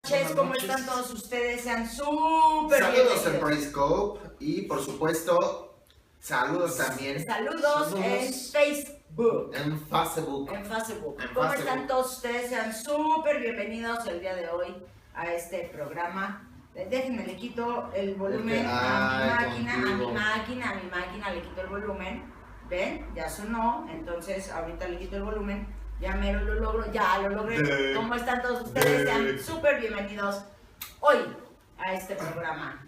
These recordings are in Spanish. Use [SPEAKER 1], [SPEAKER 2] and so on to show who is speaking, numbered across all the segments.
[SPEAKER 1] noches, ¿cómo están todos ustedes? Sean súper
[SPEAKER 2] Saludos en Periscope y por supuesto, saludos también.
[SPEAKER 1] Saludos en Facebook.
[SPEAKER 2] En Facebook.
[SPEAKER 1] ¿Cómo están todos ustedes? Sean súper bienvenidos el día de hoy a este programa. Déjenme, le quito el volumen a mi máquina, le quito el volumen. ¿Ven? Ya sonó, entonces ahorita le quito el volumen. Ya mero lo logro, ya lo logré. ¿Cómo están todos ustedes? Sean súper bienvenidos hoy a este programa,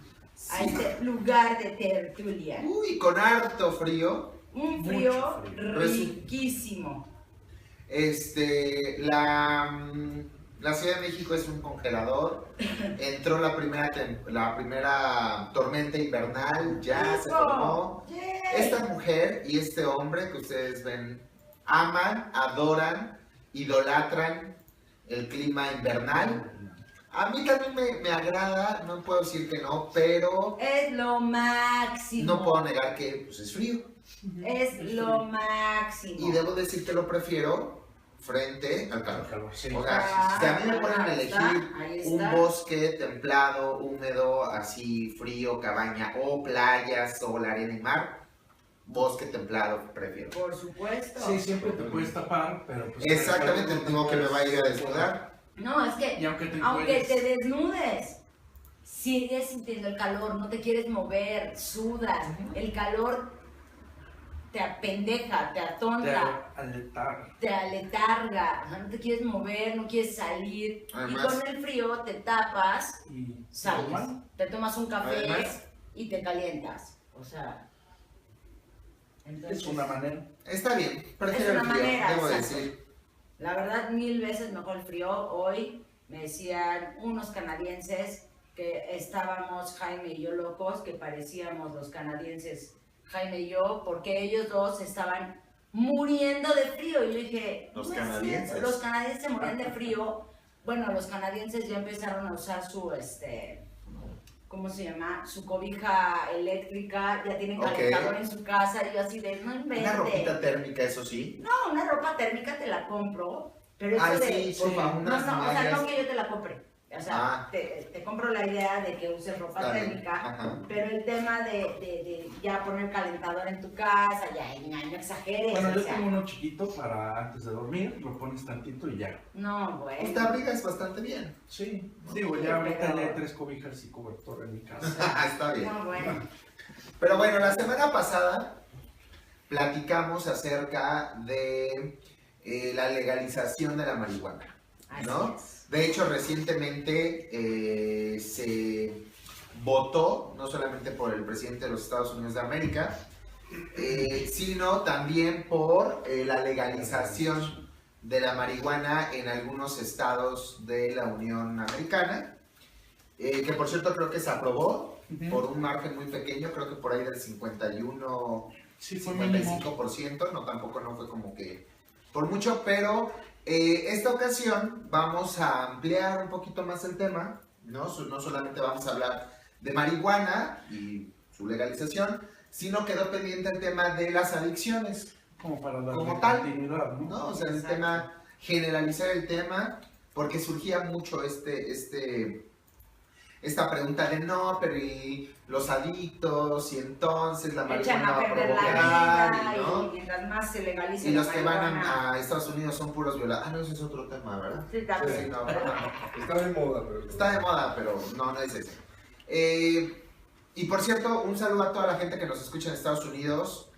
[SPEAKER 1] a este lugar de tertulia.
[SPEAKER 2] Uy, con harto frío.
[SPEAKER 1] Un frío riquísimo.
[SPEAKER 2] La Ciudad de México es un congelador. Entró la primera tormenta invernal, ya se formó. Esta mujer y este hombre que ustedes ven aman, adoran, idolatran el clima invernal. A mí también me agrada, no puedo decir que no, pero
[SPEAKER 1] es lo máximo.
[SPEAKER 2] No puedo negar que pues, es frío.
[SPEAKER 1] Es lo máximo.
[SPEAKER 2] Y debo decir que lo prefiero frente al calor. Sí. O sea, si a mí me ponen a elegir un bosque templado, húmedo, así frío, cabaña o playa, sol, arena y mar, bosque templado prefiero.
[SPEAKER 1] Por supuesto.
[SPEAKER 3] Sí, siempre te puedes tapar, pero pues...
[SPEAKER 2] Exactamente, tengo que me vaya a desnudar.
[SPEAKER 1] No, es que aunque te desnudes, sigues sintiendo el calor, no te quieres mover, sudas, el calor te apendeja, te atonta, te aletarga, o sea, no te quieres mover, no quieres salir. Además, y con el frío te tapas, sales, te tomas un café y te calientas. O sea, entonces,
[SPEAKER 3] es una manera.
[SPEAKER 2] Está bien, prefiero el frío, debo decir.
[SPEAKER 1] La verdad, 1000 veces mejor el frío. Hoy me decían unos canadienses que estábamos, Jaime y yo, locos, que parecíamos los canadienses, Jaime y yo, porque ellos dos estaban muriendo de frío. Y yo dije,
[SPEAKER 2] los canadienses
[SPEAKER 1] se morían de frío. Bueno, los canadienses ya empezaron a usar su, ¿cómo se llama? Su cobija eléctrica, ya tienen calentador en su casa, y yo así de, no inventes.
[SPEAKER 2] Una ropita térmica, eso sí.
[SPEAKER 1] No, una ropa térmica te la compro, pero eso
[SPEAKER 2] sí, por favor,
[SPEAKER 1] no, o sea, no que yo te la compre. O sea, te compro la idea de que uses ropa térmica, pero el tema de ya poner calentador en tu casa, ya no exageres.
[SPEAKER 3] Bueno, yo tengo uno chiquito para antes de dormir, lo pones tantito y ya.
[SPEAKER 1] No, bueno.
[SPEAKER 2] Pues te abrigas bastante bien.
[SPEAKER 3] Sí, digo, ya ahorita ya hay 3 cobijas y cobertor en mi casa.
[SPEAKER 2] Está bien.
[SPEAKER 1] No, bueno.
[SPEAKER 2] Pero bueno, la semana pasada platicamos acerca de la legalización de la marihuana, ¿no?
[SPEAKER 1] Así es.
[SPEAKER 2] De hecho, recientemente se votó, no solamente por el presidente de los Estados Unidos de América, sino también por la legalización de la marihuana en algunos estados de la Unión Americana, que por cierto creo que se aprobó por un margen muy pequeño, creo que por ahí del 55%, tampoco no fue como que por mucho, pero esta ocasión vamos a ampliar un poquito más el tema, ¿no? No solamente vamos a hablar de marihuana y su legalización, sino quedó pendiente el tema de las adicciones.
[SPEAKER 3] Como para darle
[SPEAKER 2] continuidad, ¿no? O sea, el tema, generalizar el tema, porque surgía mucho esta pregunta de no, pero y los adictos, y entonces la marihuana va a provocar, ¿no?
[SPEAKER 1] Y mientras más se legalice
[SPEAKER 2] y los que van a Estados Unidos son puros violados. No, ese es otro tema, ¿verdad?
[SPEAKER 1] Sí, también.
[SPEAKER 2] Sí, no.
[SPEAKER 4] Está de moda, pero...
[SPEAKER 2] Está de moda, pero no es ese. Y por cierto, un saludo a toda la gente que nos escucha en Estados Unidos.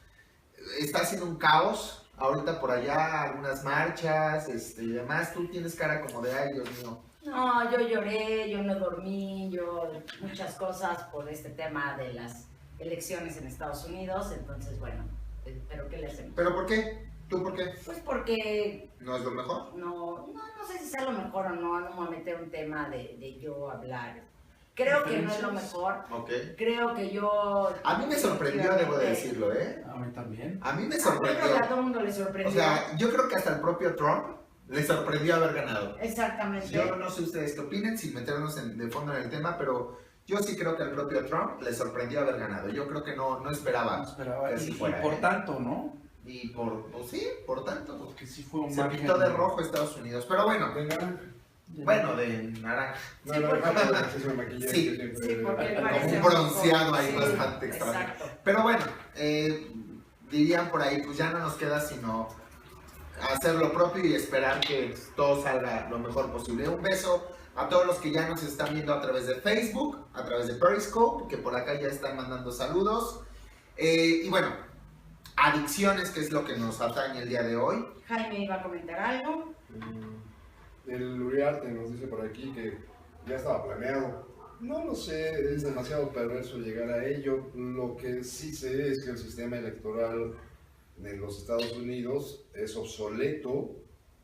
[SPEAKER 2] Está haciendo un caos ahorita por allá, algunas marchas, y demás. Tú tienes cara como de, ay, Dios mío.
[SPEAKER 1] No, yo lloré, yo no dormí, muchas cosas por este tema de las elecciones en Estados Unidos, entonces bueno, pero ¿qué le hacemos?
[SPEAKER 2] ¿Pero por qué? ¿Tú por qué?
[SPEAKER 1] Pues porque...
[SPEAKER 2] ¿No es lo mejor?
[SPEAKER 1] No sé si sea lo mejor o no, no me voy a meter un tema de yo hablar. Creo que no es lo mejor.
[SPEAKER 2] Okay.
[SPEAKER 1] Creo que yo...
[SPEAKER 2] A mí me sorprendió, debo de decirlo, ¿eh?
[SPEAKER 3] A mí también.
[SPEAKER 2] A mí me
[SPEAKER 1] Yo creo
[SPEAKER 2] sorprendió.
[SPEAKER 1] que a todo el mundo le sorprendió.
[SPEAKER 2] O sea, yo creo que hasta el propio Trump le sorprendió haber ganado.
[SPEAKER 1] Exactamente.
[SPEAKER 2] Yo no sé ustedes qué opinen, sin meternos de fondo en el tema, pero yo sí creo que al propio Trump le sorprendió haber ganado. Yo creo que no esperaba que así fuera.
[SPEAKER 3] Y por tanto, ¿no?
[SPEAKER 2] Y por tanto.
[SPEAKER 3] Porque sí fue un
[SPEAKER 2] Se
[SPEAKER 3] margen.
[SPEAKER 2] pintó de rojo Estados Unidos. Pero bueno, Bueno, de naranja.
[SPEAKER 4] No, no, no, exceso de maquillaje.
[SPEAKER 2] Sí,
[SPEAKER 1] sí, porque
[SPEAKER 2] como un bronceado ahí
[SPEAKER 1] sí,
[SPEAKER 2] bastante extraño.
[SPEAKER 1] exacto.
[SPEAKER 2] Pero bueno, dirían por ahí, pues ya no nos queda sino hacer lo propio y esperar que todo salga lo mejor posible. Un beso a todos los que ya nos están viendo a través de Facebook, a través de Periscope, que por acá ya están mandando saludos. Y bueno, adicciones, que es lo que nos atañe el día de hoy.
[SPEAKER 1] Jaime iba a comentar algo.
[SPEAKER 4] El Uriarte nos dice por aquí que ya estaba planeado. No lo sé, es demasiado perverso llegar a ello. Lo que sí sé es que el sistema electoral en los Estados Unidos es obsoleto,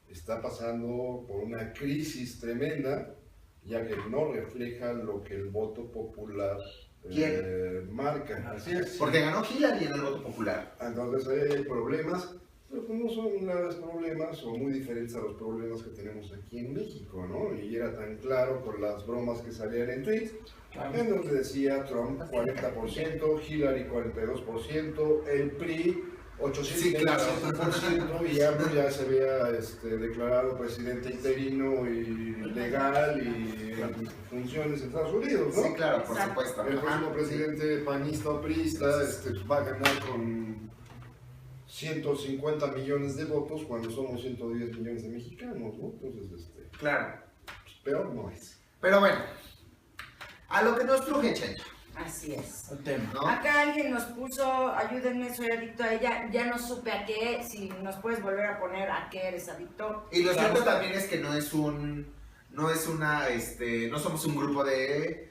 [SPEAKER 4] está pasando por una crisis tremenda, ya que no refleja lo que el voto popular marca.
[SPEAKER 3] Así es.
[SPEAKER 2] Porque ganó Hillary en el voto popular.
[SPEAKER 4] Entonces hay problemas, pero pues no son graves problemas o muy diferentes a los problemas que tenemos aquí en México, ¿no? Y era tan claro con las bromas que salían en tweets, en donde decía Trump 40%, Hillary 42%, el PRI 800%,
[SPEAKER 2] Sí, claro.
[SPEAKER 4] y AMLO ya se había declarado presidente interino y legal y en funciones en Estados Unidos, ¿no?
[SPEAKER 2] Sí, claro, por supuesto.
[SPEAKER 4] El próximo presidente panista o priista va a ganar con 150 millones de votos cuando somos 110 millones de mexicanos, ¿no? Entonces,
[SPEAKER 2] Claro.
[SPEAKER 4] pues, peor no es.
[SPEAKER 2] Pero bueno, a lo que nos truje, Chencha,
[SPEAKER 1] Así es.
[SPEAKER 3] El tema.
[SPEAKER 2] ¿no?
[SPEAKER 1] Acá alguien nos puso, ayúdenme, soy adicto a ella, ya no supe a qué, si nos puedes volver a poner a qué eres adicto.
[SPEAKER 2] Y lo cierto también es que no somos un grupo de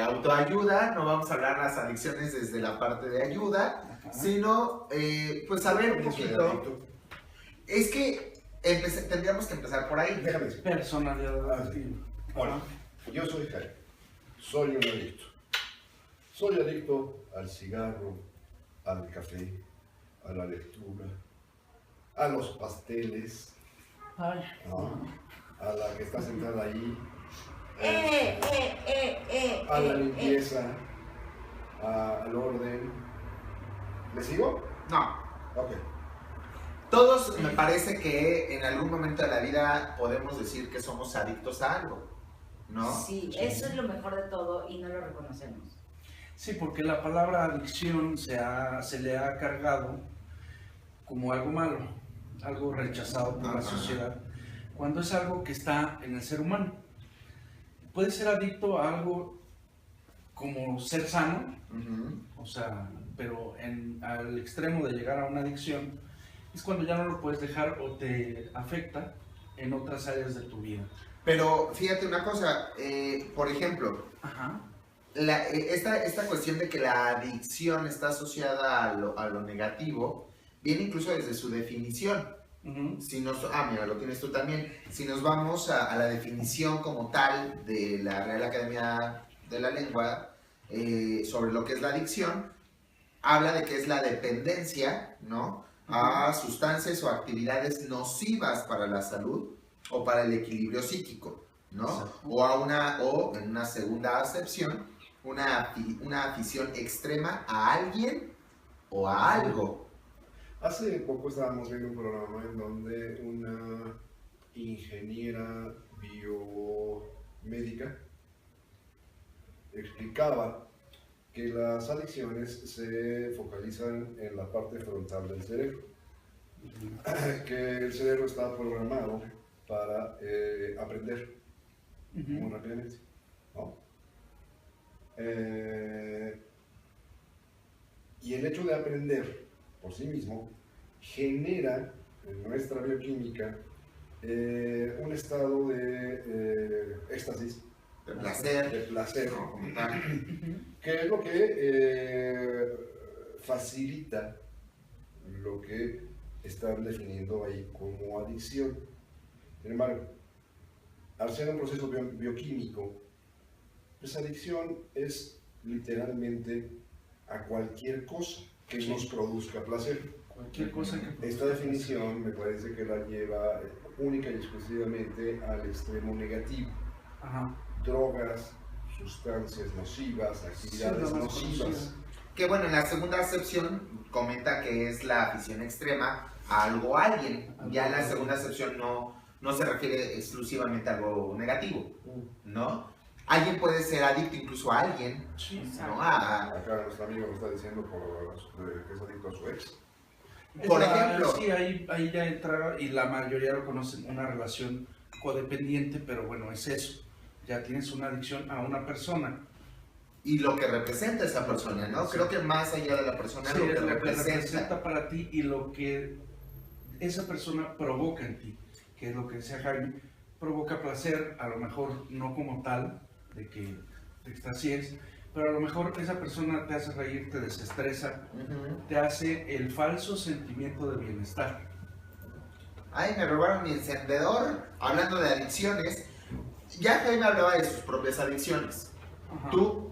[SPEAKER 2] autoayuda, no vamos a hablar las adicciones desde la parte de ayuda, sino pues saber un poquito. Es que tendríamos que empezar por ahí.
[SPEAKER 4] Déjame decir.
[SPEAKER 3] Personalidad adictiva.
[SPEAKER 4] Hola, yo soy Jaime, soy un adicto. Soy adicto al cigarro, al café, a la lectura, a los pasteles,
[SPEAKER 3] Ay.
[SPEAKER 4] ¿no? A la que está sentada ahí, a la limpieza, al orden. ¿Le sigo?
[SPEAKER 2] No.
[SPEAKER 4] Ok.
[SPEAKER 2] Todos me parece que en algún momento de la vida podemos decir que somos adictos a algo, ¿no?
[SPEAKER 1] Sí, eso es lo mejor de todo y no lo reconocemos.
[SPEAKER 3] Sí, porque la palabra adicción se le ha cargado como algo malo, algo rechazado por la sociedad, cuando es algo que está en el ser humano. Puede ser adicto a algo como ser sano, o sea, pero al extremo de llegar a una adicción, es cuando ya no lo puedes dejar o te afecta en otras áreas de tu vida.
[SPEAKER 2] Pero fíjate una cosa, por ejemplo,
[SPEAKER 3] Ajá.
[SPEAKER 2] esta cuestión de que la adicción está asociada a lo negativo, viene incluso desde su definición. Si mira, lo tienes tú también. Si nos vamos a la definición como tal de la Real Academia de la Lengua sobre lo que es la adicción, habla de que es la dependencia, ¿no?, a sustancias o actividades nocivas para la salud o para el equilibrio psíquico, ¿no? O en una segunda acepción, una afición extrema a alguien o a algo.
[SPEAKER 4] Hace poco estábamos viendo un programa en donde una ingeniera biomédica explicaba que las adicciones se focalizan en la parte frontal del cerebro, que el cerebro está programado para aprender muy rápidamente, ¿no? Y el hecho de aprender por sí mismo genera en nuestra bioquímica un estado de éxtasis,
[SPEAKER 2] De
[SPEAKER 4] placer,
[SPEAKER 2] ¿no? Como tal.
[SPEAKER 4] que es lo que facilita lo que están definiendo ahí como adicción. Sin embargo, al ser un proceso bioquímico, pues adicción es literalmente a cualquier cosa que nos produzca placer.
[SPEAKER 3] Cualquier cosa que...
[SPEAKER 4] Esta definición me parece que la lleva única y exclusivamente al extremo negativo.
[SPEAKER 3] Ajá.
[SPEAKER 4] Drogas, sustancias nocivas, actividades nocivas.
[SPEAKER 2] Que bueno, en la segunda acepción comenta que es la afición extrema a algo o alguien. Ya en la segunda acepción no no se refiere exclusivamente a algo negativo, ¿no? Alguien puede ser adicto incluso a alguien,
[SPEAKER 3] Sí,
[SPEAKER 2] ¿no?
[SPEAKER 4] Acá nuestro amigo me está diciendo que es adicto a su ex.
[SPEAKER 2] Por ejemplo.
[SPEAKER 3] Sí, ahí ya entra, y la mayoría lo conocen, una relación codependiente, pero bueno, es eso. Ya tienes una adicción a una persona.
[SPEAKER 2] Y lo que representa esa persona, ¿no?
[SPEAKER 3] Sí.
[SPEAKER 2] Creo que más allá de la persona,
[SPEAKER 3] Sí,
[SPEAKER 2] lo que
[SPEAKER 3] es lo que
[SPEAKER 2] representa.
[SPEAKER 3] representa para ti y lo que esa persona provoca en ti, que es lo que decía Jaime, provoca placer, a lo mejor no como tal, de que te extasíes, pero a lo mejor esa persona te hace reír, te desestresa, te hace el falso sentimiento de bienestar.
[SPEAKER 2] Ay, me robaron mi encendedor. Hablando de adicciones, ya Jaime hablaba de sus propias adicciones.
[SPEAKER 3] Ajá.
[SPEAKER 2] Tú,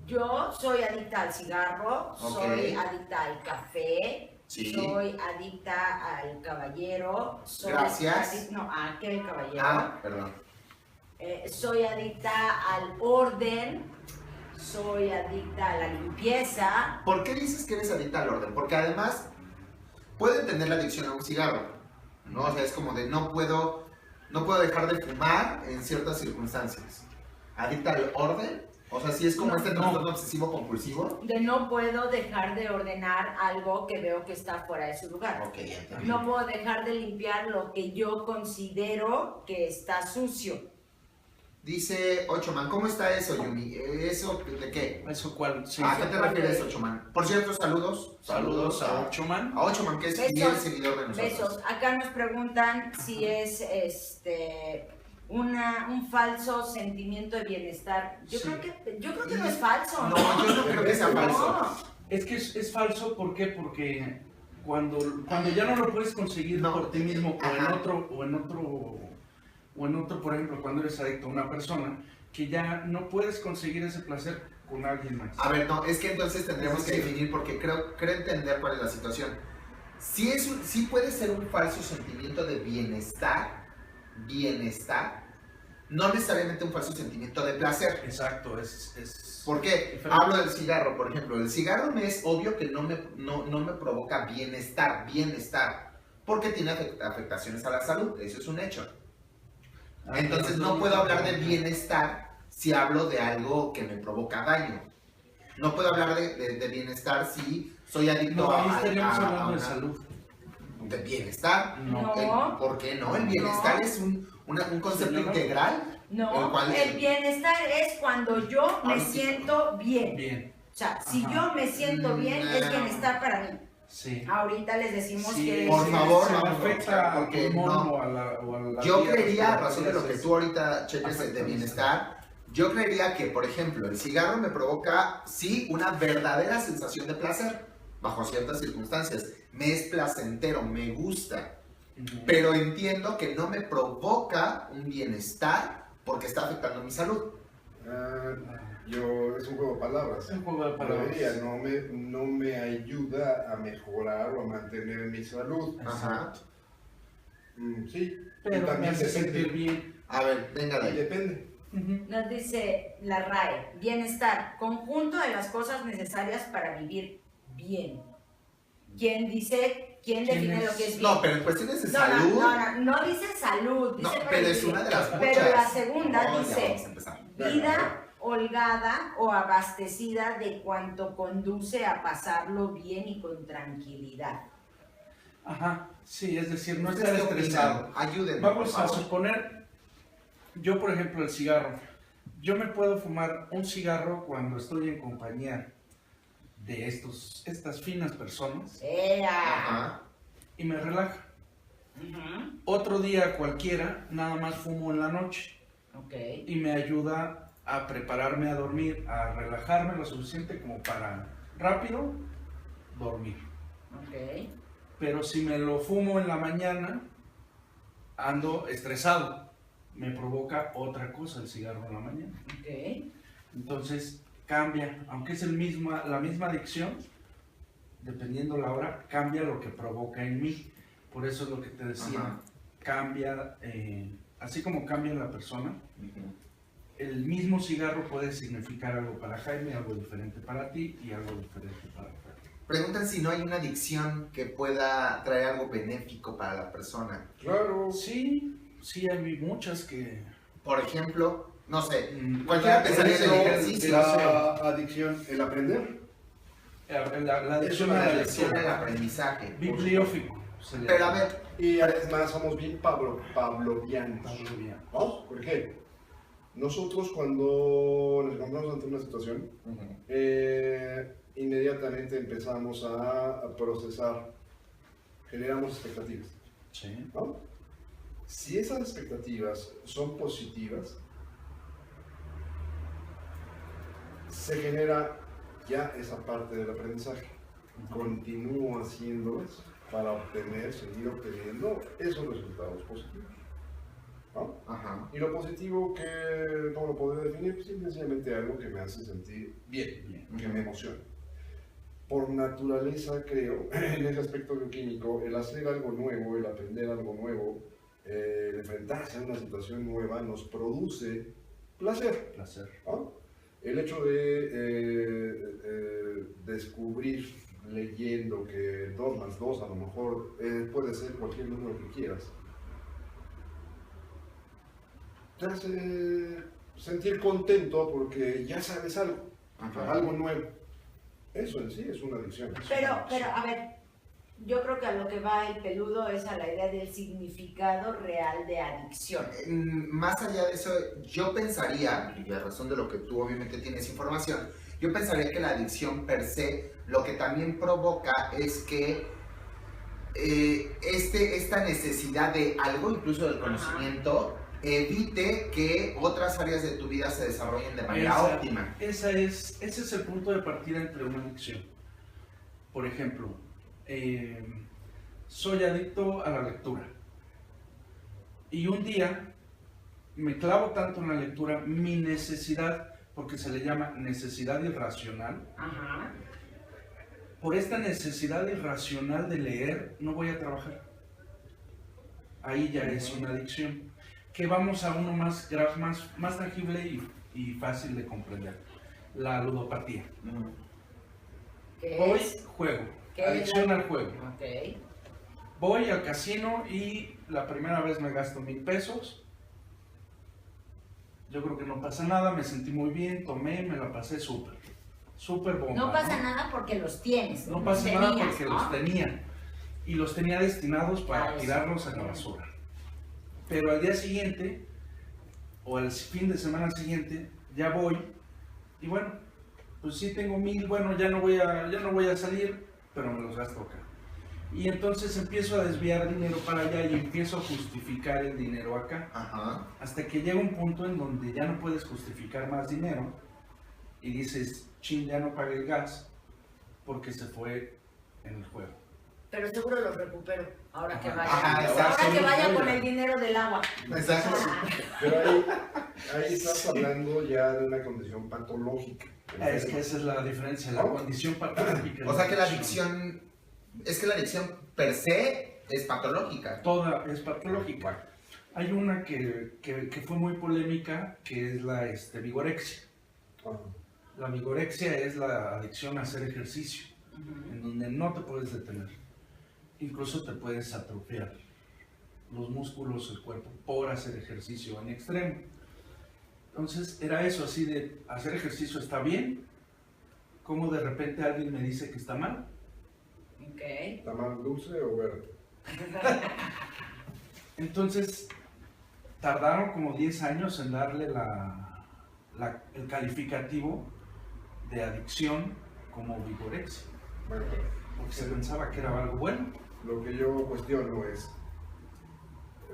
[SPEAKER 1] Yo soy adicta al cigarro, soy adicta al café,
[SPEAKER 2] Sí.
[SPEAKER 1] soy adicta al caballero, soy
[SPEAKER 2] Gracias.
[SPEAKER 1] no, a aquel caballero.
[SPEAKER 2] Perdón.
[SPEAKER 1] Soy adicta al orden, soy adicta a la limpieza.
[SPEAKER 2] ¿Por qué dices que eres adicta al orden? Porque además, puedo entender la adicción a un cigarro, ¿no? O sea, es como de no puedo dejar de fumar en ciertas circunstancias. ¿Adicta al orden? O sea, si es como este trastorno obsesivo compulsivo.
[SPEAKER 1] De no puedo dejar de ordenar algo que veo que está fuera de su lugar.
[SPEAKER 2] Ok, ya entendí.
[SPEAKER 1] No puedo dejar de limpiar lo que yo considero que está sucio.
[SPEAKER 2] Dice Ochoman, ¿cómo está eso, Yumi? ¿Eso de qué?
[SPEAKER 3] ¿Eso cuál? Sí.
[SPEAKER 2] ¿A qué te refieres, Ochoman? Por cierto, saludos.
[SPEAKER 3] Saludos a Ochoman.
[SPEAKER 2] A Ochoman, que es fiel seguidor de nosotros.
[SPEAKER 1] Besos. Acá nos preguntan si es un falso sentimiento de bienestar. Yo
[SPEAKER 3] Sí.
[SPEAKER 1] creo que no es falso.
[SPEAKER 2] No, yo no creo que sea falso.
[SPEAKER 1] No.
[SPEAKER 3] Es que es falso, ¿por qué? Porque cuando ya no lo puedes conseguir por ti mismo
[SPEAKER 2] Ajá.
[SPEAKER 3] o en otro, por ejemplo, cuando eres adicto a una persona, que ya no puedes conseguir ese placer con alguien más.
[SPEAKER 2] A ver, no, es que entonces tendríamos que definir porque creo entender cuál es la situación. Sí puede ser un falso sentimiento de bienestar, no necesariamente un falso sentimiento de placer.
[SPEAKER 3] Exacto, es
[SPEAKER 2] ¿Por qué?
[SPEAKER 3] diferente.
[SPEAKER 2] Hablo del cigarro, por ejemplo. El cigarro me es obvio que no me provoca bienestar, porque tiene afectaciones a la salud, eso es un hecho. Entonces no puedo hablar de bienestar si hablo de algo que me provoca daño. No puedo hablar de bienestar si soy adicto
[SPEAKER 3] No, ahí
[SPEAKER 2] a
[SPEAKER 3] estaríamos hablando de
[SPEAKER 2] una-
[SPEAKER 3] salud.
[SPEAKER 2] de bienestar.
[SPEAKER 1] No.
[SPEAKER 2] ¿Por qué no? El bienestar es un concepto
[SPEAKER 3] Sí, ¿no?
[SPEAKER 2] integral.
[SPEAKER 1] No,
[SPEAKER 2] el cual-
[SPEAKER 1] el bienestar es cuando yo me
[SPEAKER 2] sí.
[SPEAKER 1] siento bien.
[SPEAKER 3] Bien,
[SPEAKER 1] O sea, si
[SPEAKER 3] Ajá.
[SPEAKER 1] yo me siento bien, es
[SPEAKER 2] No.
[SPEAKER 1] bienestar para mí.
[SPEAKER 3] sí.
[SPEAKER 1] Ahorita les decimos
[SPEAKER 3] Sí,
[SPEAKER 1] que
[SPEAKER 2] por
[SPEAKER 3] sí,
[SPEAKER 2] favor,
[SPEAKER 3] se
[SPEAKER 2] vamos a
[SPEAKER 3] afecta al
[SPEAKER 2] porque
[SPEAKER 3] pulmón
[SPEAKER 2] no.
[SPEAKER 3] o a la
[SPEAKER 2] Yo
[SPEAKER 3] vía
[SPEAKER 2] creería, a
[SPEAKER 3] respiratoria,
[SPEAKER 2] razón de lo que
[SPEAKER 3] es-
[SPEAKER 2] tú ahorita cheques de bienestar, yo creería que, por ejemplo, el cigarro me provoca, sí, una verdadera sensación de placer, bajo ciertas circunstancias. Me es placentero, me gusta,
[SPEAKER 3] Ujú.
[SPEAKER 2] pero entiendo que no me provoca un bienestar porque está afectando mi salud.
[SPEAKER 4] Es un juego de palabras.
[SPEAKER 3] Es un juego de
[SPEAKER 4] Yo
[SPEAKER 3] palabras.
[SPEAKER 4] diría, no me ayuda a mejorar o a mantener mi salud.
[SPEAKER 2] Ajá.
[SPEAKER 4] Sí,
[SPEAKER 3] Pero me
[SPEAKER 4] también
[SPEAKER 3] hace
[SPEAKER 4] depende.
[SPEAKER 3] sentir bien.
[SPEAKER 2] A ver, venga de ahí.
[SPEAKER 4] Depende.
[SPEAKER 3] Ujú.
[SPEAKER 1] nos dice la RAE, bienestar, conjunto de las cosas necesarias para vivir bien. ¿Quién define
[SPEAKER 3] es?
[SPEAKER 1] lo que es bien?
[SPEAKER 2] No, pero en cuestiones de
[SPEAKER 1] No,
[SPEAKER 2] salud.
[SPEAKER 1] no dice salud,
[SPEAKER 2] No,
[SPEAKER 1] dice para
[SPEAKER 2] pero es
[SPEAKER 1] vivir.
[SPEAKER 2] una de las muchas.
[SPEAKER 1] Pero la segunda
[SPEAKER 2] No, ya
[SPEAKER 1] dice,
[SPEAKER 2] vamos a empezar.
[SPEAKER 1] vida holgada o abastecida de cuanto conduce a pasarlo bien y con tranquilidad.
[SPEAKER 3] Ajá, sí, es decir, no
[SPEAKER 2] ¿Ustedes
[SPEAKER 3] estar
[SPEAKER 2] qué opinan?
[SPEAKER 3] estresado.
[SPEAKER 2] Ayúdenme,
[SPEAKER 3] Vamos
[SPEAKER 2] por
[SPEAKER 3] a
[SPEAKER 2] favor.
[SPEAKER 3] suponer, yo por ejemplo el cigarro, yo me puedo fumar un cigarro cuando estoy en compañía de estas finas personas
[SPEAKER 2] Ajá.
[SPEAKER 3] y me relaja.
[SPEAKER 1] Ujú.
[SPEAKER 3] Otro día cualquiera, nada más fumo en la noche
[SPEAKER 1] Ok.
[SPEAKER 3] y me ayuda a prepararme a dormir, a relajarme lo suficiente como para rápido dormir.
[SPEAKER 1] Ok.
[SPEAKER 3] Pero si me lo fumo en la mañana, ando estresado. Me provoca otra cosa el cigarro en la mañana.
[SPEAKER 1] Ok.
[SPEAKER 3] Entonces cambia, aunque es la misma adicción, dependiendo la hora, cambia lo que provoca en mí. Por eso es lo que te decía,
[SPEAKER 2] Ajá.
[SPEAKER 3] cambia, así como cambia la persona,
[SPEAKER 2] Ujú.
[SPEAKER 3] el mismo cigarro puede significar algo para Jaime, algo diferente para ti y algo diferente para Jaime.
[SPEAKER 2] Preguntan si no hay una adicción que pueda traer algo benéfico para la persona.
[SPEAKER 4] Claro.
[SPEAKER 3] Sí, hay muchas que...
[SPEAKER 2] Por ejemplo, no sé, cualquiera pensaría en el ejercicio.
[SPEAKER 4] La adicción, el aprender.
[SPEAKER 3] La adicción
[SPEAKER 2] Es
[SPEAKER 3] a
[SPEAKER 2] una
[SPEAKER 3] la
[SPEAKER 2] adicción
[SPEAKER 3] lectura.
[SPEAKER 2] al aprendizaje.
[SPEAKER 3] Bibliófico.
[SPEAKER 2] Pero a ver,
[SPEAKER 4] Y además somos bien pavlovianos.
[SPEAKER 3] Pavlovianos.
[SPEAKER 4] ¿No? ¿Por qué? Nosotros cuando nos encontramos ante una situación, inmediatamente empezamos a procesar, generamos expectativas.
[SPEAKER 3] Sí.
[SPEAKER 4] ¿No? Si esas expectativas son positivas, se genera ya esa parte del aprendizaje. Continúo haciéndolas para seguir obteniendo esos resultados positivos. ¿No?
[SPEAKER 2] ajá.
[SPEAKER 4] Y lo positivo que, ¿cómo lo puedo definir? Pues sencillamente algo que me hace sentir bien, que me emociona. Por naturaleza, creo, en ese aspecto bioquímico, el hacer algo nuevo, el aprender algo nuevo, el enfrentarse a una situación nueva nos produce placer. ¿No? El hecho de descubrir leyendo que 2 más 2 a lo mejor puede ser cualquier número que quieras, te hace sentir contento porque ya sabes algo, algo nuevo. Eso en sí es una adicción.
[SPEAKER 1] Pero, a ver, yo creo que a lo que va el peludo es a la idea del significado real de adicción.
[SPEAKER 2] Más allá de eso, yo pensaría, y a razón de lo que tú obviamente tienes información, yo pensaría que la adicción per se lo que también provoca es que esta necesidad de algo, incluso del conocimiento, evite que otras áreas de tu vida se desarrollen de manera óptima.
[SPEAKER 3] Ese es el punto de partida entre una adicción. Por ejemplo, soy adicto a la lectura. Y un día me clavo tanto en la lectura, mi necesidad, porque se le llama necesidad irracional.
[SPEAKER 1] Ajá.
[SPEAKER 3] Por esta necesidad irracional de leer, no voy a trabajar. Ahí ya es una adicción. Que vamos a uno más tangible y fácil de comprender. La ludopatía. Voy, juego. Adicción al juego.
[SPEAKER 1] Okay.
[SPEAKER 3] Voy al casino y la primera vez me gasto 1,000 pesos. Yo creo que no pasa nada, me sentí muy bien, tomé, me la pasé súper bomba.
[SPEAKER 1] No pasa nada porque los tienes.
[SPEAKER 3] No pasa nada porque
[SPEAKER 1] ¿no?
[SPEAKER 3] los tenía. Y los tenía destinados para tirarlos a la basura. Pero al día siguiente, o al fin de semana siguiente, ya voy, y bueno, pues sí tengo 1,000, bueno, ya no voy a salir, pero me los gasto acá. Y entonces empiezo a desviar dinero para allá y empiezo a justificar el dinero acá.
[SPEAKER 2] Ajá.
[SPEAKER 3] Hasta que llega un punto en donde ya no puedes justificar más dinero y dices, chin, ya no pagué el gas porque se fue en el juego.
[SPEAKER 1] Pero seguro lo recupero ahora que vaya.
[SPEAKER 2] Ajá,
[SPEAKER 1] ahora que vaya con el dinero del agua.
[SPEAKER 2] Exacto.
[SPEAKER 4] Pero ahí estás hablando ya de una condición patológica.
[SPEAKER 3] Es que esa es la diferencia, la condición patológica.
[SPEAKER 2] O sea que la adicción, es que la adicción per se es patológica.
[SPEAKER 3] Toda es patológica. Hay una que fue muy polémica, que es la vigorexia. La vigorexia es la adicción a hacer ejercicio, en donde no te puedes detener. Incluso te puedes atrofiar los músculos del cuerpo por hacer ejercicio en extremo. Entonces era eso, así de hacer ejercicio está bien, como de repente alguien me dice que está mal.
[SPEAKER 1] Okay.
[SPEAKER 4] ¿Está mal dulce o verde?
[SPEAKER 3] Entonces tardaron como 10 años en darle el calificativo de adicción como vigorexia,
[SPEAKER 4] Bueno,
[SPEAKER 3] porque se pensaba que era algo bueno.
[SPEAKER 4] lo que yo cuestiono es,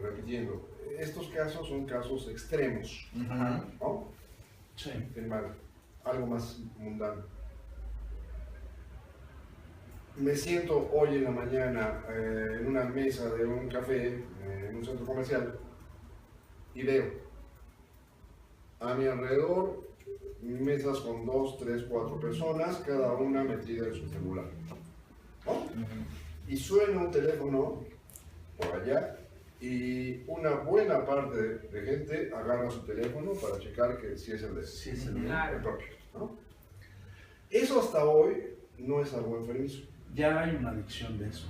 [SPEAKER 4] repitiendo, estos casos son casos extremos, ¿no?
[SPEAKER 3] Sí.
[SPEAKER 4] Algo más mundano. Me siento hoy en la mañana en una mesa de un café, en un centro comercial, y veo a mi alrededor mesas con 2, 3, 4 personas, cada una metida en su celular, ¿no? Y suena un teléfono por allá y una buena parte de gente agarra su teléfono para checar que si es el de
[SPEAKER 3] Sí, es el
[SPEAKER 4] el propio, ¿no? Eso hasta hoy no es algo enfermizo.
[SPEAKER 3] Ya hay una adicción de eso.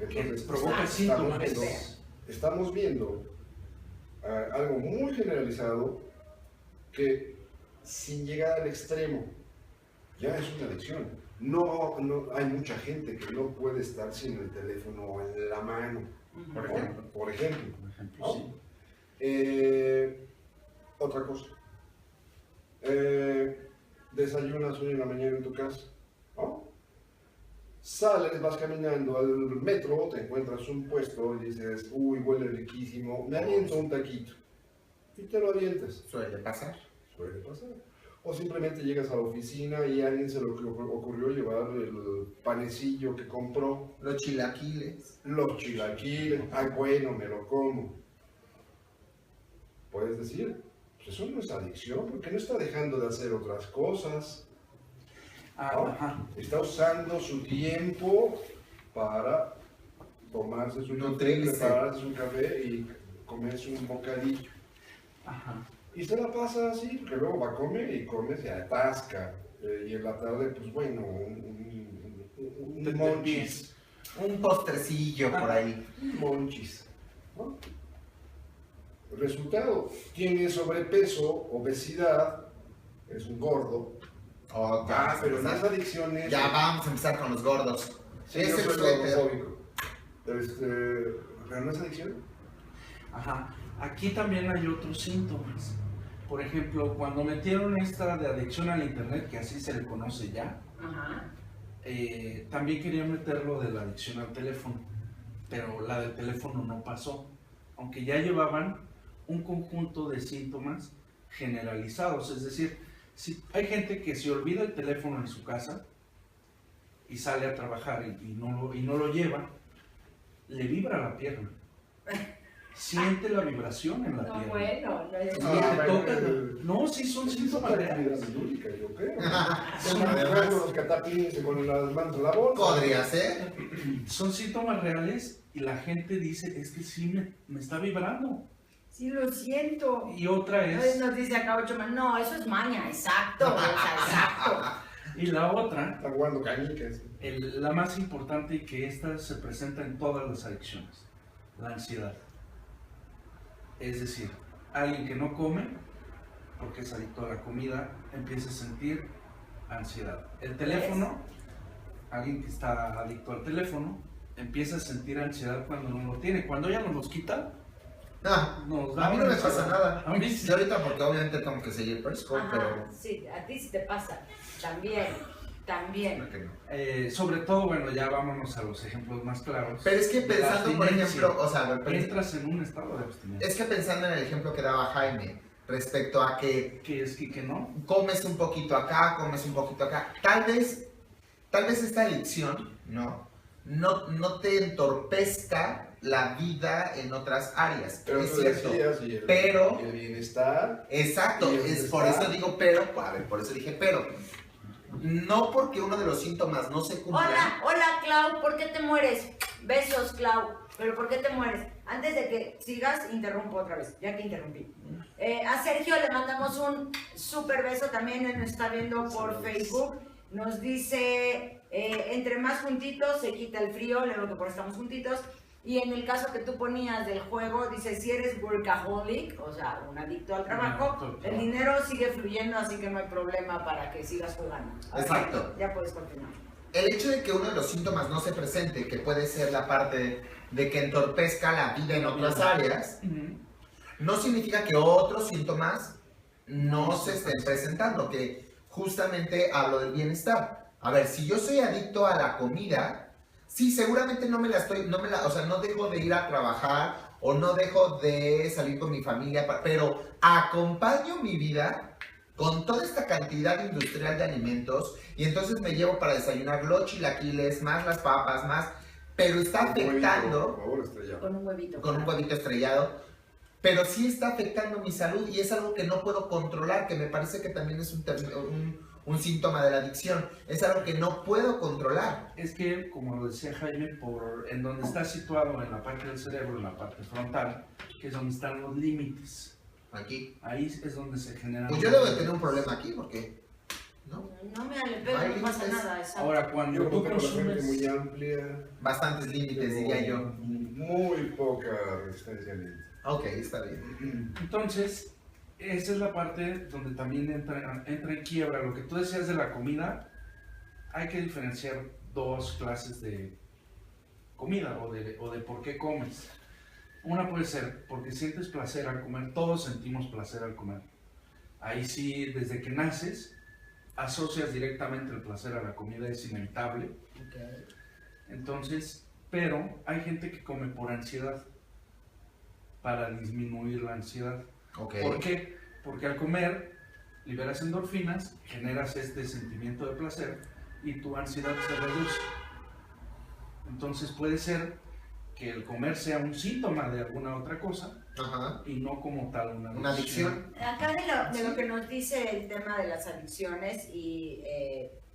[SPEAKER 4] Entonces,
[SPEAKER 3] provoca síntomas.
[SPEAKER 4] Estamos viendo algo muy generalizado que sin llegar al extremo ya es una adicción. No, hay mucha gente que no puede estar sin el teléfono en la mano, por ejemplo. ¿No?
[SPEAKER 3] Sí.
[SPEAKER 4] Otra cosa. Desayunas hoy en la mañana en tu casa, ¿no? Sales, vas caminando al metro, te encuentras un puesto y dices, uy, huele riquísimo, me aviento un taquito. Y te lo avientas.
[SPEAKER 2] Suele pasar.
[SPEAKER 4] Suele pasar. O simplemente llegas a la oficina y a alguien se le ocurrió llevar el panecillo que compró.
[SPEAKER 2] Los chilaquiles.
[SPEAKER 4] Los chilaquiles. Ay, bueno, me lo como. Puedes decir, pues eso no es adicción, porque no está dejando de hacer otras cosas. ¿No? Está usando su tiempo para tomarse su café, prepararse su café y comerse un bocadillo.
[SPEAKER 3] Ajá.
[SPEAKER 4] Y se la pasa así, porque luego va a comer y come, se atasca. Y en la tarde, pues bueno, un monchis.
[SPEAKER 2] Un postrecillo por ahí.
[SPEAKER 4] Un monchis. ¿No? Resultado, tiene sobrepeso, obesidad, es un gordo. Pero las adicciones...
[SPEAKER 2] Ya vamos a empezar con los gordos.
[SPEAKER 4] Sí, yo soy gordofóbico. Pero no es adicción.
[SPEAKER 3] Ajá. Aquí también hay otros síntomas. Por ejemplo, cuando metieron esta de adicción al internet, que así se le conoce ya, también querían meterlo de la adicción al teléfono, pero la del teléfono no pasó, aunque ya llevaban un conjunto de síntomas generalizados. Es decir, si hay gente que se olvida el teléfono en su casa y sale a trabajar y no lo lleva, le vibra la pierna. Siente la vibración en la pierna.
[SPEAKER 1] Bueno,
[SPEAKER 3] no, sí son síntomas reales.
[SPEAKER 4] Yo creo. Con los catapines y con las manos en la bolsa.
[SPEAKER 2] Podría ser.
[SPEAKER 3] Son síntomas reales y la gente dice, es que sí me está vibrando.
[SPEAKER 1] Sí, lo siento.
[SPEAKER 3] Y otra es...
[SPEAKER 1] Nos dice acá 8 más, no, eso es maña, exacto, o sea, exacto.
[SPEAKER 3] Y la otra,
[SPEAKER 4] está jugando canicas.
[SPEAKER 3] la más importante y que esta se presenta en todas las adicciones, la ansiedad. Es decir, alguien que no come, porque es adicto a la comida, empieza a sentir ansiedad. El teléfono, alguien que está adicto al teléfono, empieza a sentir ansiedad cuando no lo tiene. Cuando ya nos los quita,
[SPEAKER 2] a mí no me pasa nada.
[SPEAKER 3] A mí sí.
[SPEAKER 2] Yo ahorita porque obviamente tengo que seguir Periscope, pero...
[SPEAKER 1] Sí, a ti sí te pasa. También.
[SPEAKER 3] Sobre todo, bueno, ya vámonos a los ejemplos más claros.
[SPEAKER 2] Pero es que pensando, por ejemplo, o sea,
[SPEAKER 3] entras en un estado de abstinencia.
[SPEAKER 2] Es que pensando en el ejemplo que daba Jaime, respecto a que...
[SPEAKER 3] ¿Qué es que no?
[SPEAKER 2] Comes un poquito acá, comes un poquito acá. Tal vez esta adicción, no te entorpezca la vida en otras áreas.
[SPEAKER 4] Pero
[SPEAKER 2] es cierto.
[SPEAKER 4] Pero el bienestar.
[SPEAKER 2] Exacto, es por eso digo pero, por eso dije pero. No porque uno de los síntomas no se cumpla.
[SPEAKER 1] Hola Clau, ¿por qué te mueres? Besos, Clau, pero ¿por qué te mueres? Antes de que sigas, interrumpo otra vez, ya que interrumpí. A Sergio le mandamos un súper beso, también él nos está viendo por Facebook. Nos dice, entre más juntitos se quita el frío, le digo que por eso estamos juntitos. Y en el caso que tú ponías del juego, dice, si eres workaholic, o sea, un adicto al trabajo, el dinero sigue fluyendo, así que no hay problema para que sigas jugando.
[SPEAKER 2] Exacto.
[SPEAKER 1] Ya puedes continuar.
[SPEAKER 2] El hecho de que uno de los síntomas no se presente, que puede ser la parte de que entorpezca la vida en otras áreas, no significa que otros síntomas no se estén presentando, que justamente hablo del bienestar. A ver, si yo soy adicto a la comida, sí, seguramente no dejo de ir a trabajar o no dejo de salir con mi familia, pero acompaño mi vida con toda esta cantidad industrial de alimentos y entonces me llevo para desayunar los chilaquiles, más las papas, más, pero está afectando
[SPEAKER 1] con un huevito.
[SPEAKER 2] Con un huevito estrellado, pero sí está afectando mi salud y es algo que no puedo controlar, que me parece que también es un síntoma de la adicción, es algo que no puedo controlar.
[SPEAKER 3] Es que, como lo decía Jaime, en donde está situado en la parte del cerebro, en la parte frontal, que es donde están los límites.
[SPEAKER 2] Aquí.
[SPEAKER 3] Ahí es donde se genera...
[SPEAKER 2] Pues yo debo de tener un problema aquí, porque...
[SPEAKER 1] No me alepego, no pasa nada. Exacto.
[SPEAKER 3] Ahora, cuando tú consumes...
[SPEAKER 4] muy amplia.
[SPEAKER 2] Bastantes límites, diría yo.
[SPEAKER 4] Muy poca resistencia al límite.
[SPEAKER 2] Ok, está bien.
[SPEAKER 3] Entonces, esa es la parte donde también entra en quiebra. Lo que tú decías de la comida, hay que diferenciar dos clases de comida o de por qué comes. Una puede ser porque sientes placer al comer, todos sentimos placer al comer. Ahí sí, desde que naces, asocias directamente el placer a la comida, es inevitable.
[SPEAKER 1] Okay.
[SPEAKER 3] Entonces, pero hay gente que come por ansiedad, para disminuir la ansiedad.
[SPEAKER 2] Okay.
[SPEAKER 3] ¿Por qué? Porque al comer liberas endorfinas, generas este sentimiento de placer y tu ansiedad se reduce. Entonces puede ser que el comer sea un síntoma de alguna otra cosa.
[SPEAKER 2] Ajá.
[SPEAKER 3] Y no como tal
[SPEAKER 2] una adicción.
[SPEAKER 1] Acá de lo que nos dice el tema de las adicciones y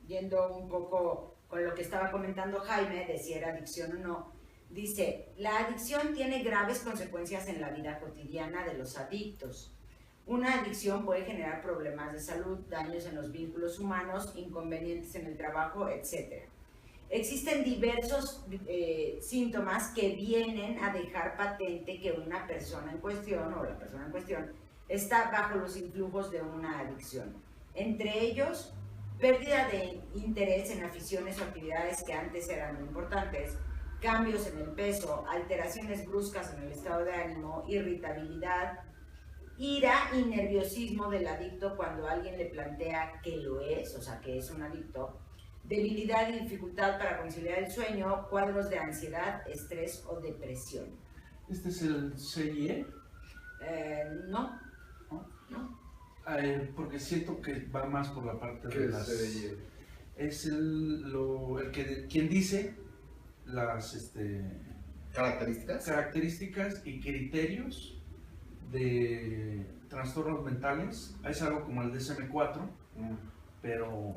[SPEAKER 1] yendo un poco con lo que estaba comentando Jaime de si era adicción o no, dice, la adicción tiene graves consecuencias en la vida cotidiana de los adictos. Una adicción puede generar problemas de salud, daños en los vínculos humanos, inconvenientes en el trabajo, etc. Existen diversos síntomas que vienen a dejar patente que una persona en cuestión o la persona en cuestión está bajo los influjos de una adicción. Entre ellos, pérdida de interés en aficiones o actividades que antes eran muy importantes, cambios en el peso, alteraciones bruscas en el estado de ánimo, irritabilidad, ira y nerviosismo del adicto cuando alguien le plantea que lo es, o sea, que es un adicto, debilidad y dificultad para conciliar el sueño, cuadros de ansiedad, estrés o depresión.
[SPEAKER 3] ¿Este es el CIE?
[SPEAKER 1] No.
[SPEAKER 3] Porque siento que va más por la parte
[SPEAKER 4] de las... CIE?
[SPEAKER 3] Es quien dice las características y criterios de trastornos mentales. Es algo como el DSM-4, pero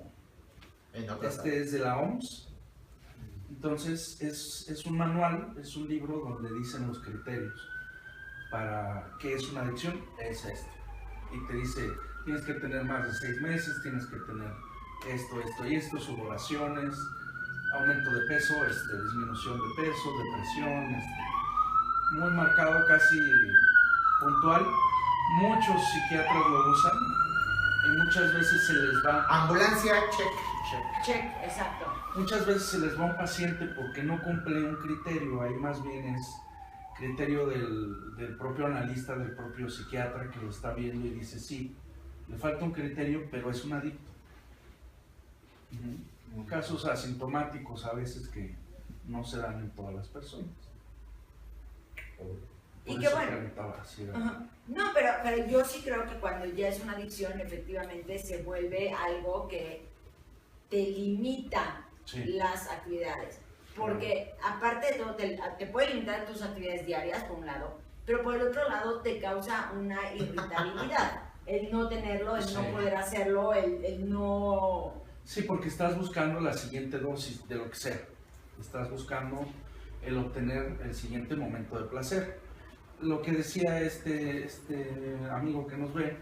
[SPEAKER 3] este es de la OMS. Entonces es un manual, es un libro donde dicen los criterios para qué es una adicción, es esto. Y te dice, tienes que tener más de 6 meses, tienes que tener esto y esto, sudoraciones, aumento de peso, disminución de peso, depresión, muy marcado, casi puntual. Muchos psiquiatras lo usan y muchas veces se les va...
[SPEAKER 2] Ambulancia, check,
[SPEAKER 1] exacto.
[SPEAKER 3] Muchas veces se les va un paciente porque no cumple un criterio, ahí más bien es criterio del propio analista, del propio psiquiatra que lo está viendo y dice, sí, le falta un criterio, pero es un adicto. Casos asintomáticos a veces que no se dan en todas las personas.
[SPEAKER 1] Y que bueno, no, pero yo sí creo que cuando ya es una adicción efectivamente se vuelve algo que te limita las actividades, porque aparte de todo te puede limitar tus actividades diarias por un lado, pero por el otro lado te causa una irritabilidad, el no tenerlo, el no poder hacerlo, el no...
[SPEAKER 3] Sí, porque estás buscando la siguiente dosis de lo que sea, estás buscando el obtener el siguiente momento de placer. Lo que decía este amigo que nos ve,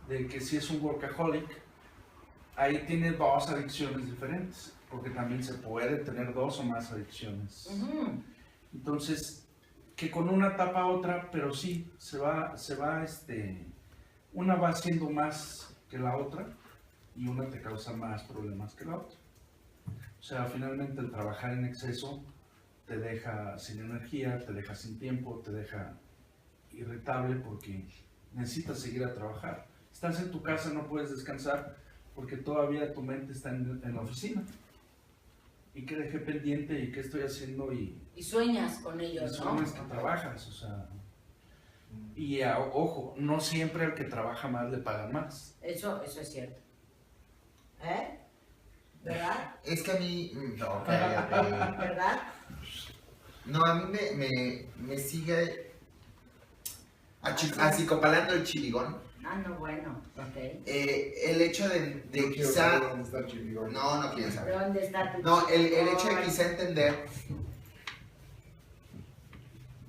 [SPEAKER 3] de que si es un workaholic, ahí tiene 2 adicciones diferentes, porque también se puede tener 2 o más adicciones. Entonces, que con una tapa otra, pero sí, una va siendo más que la otra, y una te causa más problemas que la otra. O sea, finalmente el trabajar en exceso te deja sin energía, te deja sin tiempo, te deja irritable porque necesitas seguir a trabajar. Estás en tu casa, no puedes descansar porque todavía tu mente está en la oficina. ¿Y qué dejé pendiente? ¿Y qué estoy haciendo? Y
[SPEAKER 1] sueñas con ellos,
[SPEAKER 3] ¿no? Sueñas que trabajas, o sea... Y ojo, no siempre al que trabaja más le pagan más.
[SPEAKER 1] Eso es cierto. ¿Verdad?
[SPEAKER 2] Es que a mí... No,
[SPEAKER 1] ¿verdad?
[SPEAKER 2] No, a mí me sigue acicopalando el chiligón.
[SPEAKER 1] Ah, no, bueno, ok.
[SPEAKER 2] El hecho de quizá...
[SPEAKER 4] ¿Dónde está el chiligón?
[SPEAKER 2] No quiero saber.
[SPEAKER 1] ¿Dónde está tu
[SPEAKER 2] No, el hecho de quizá entender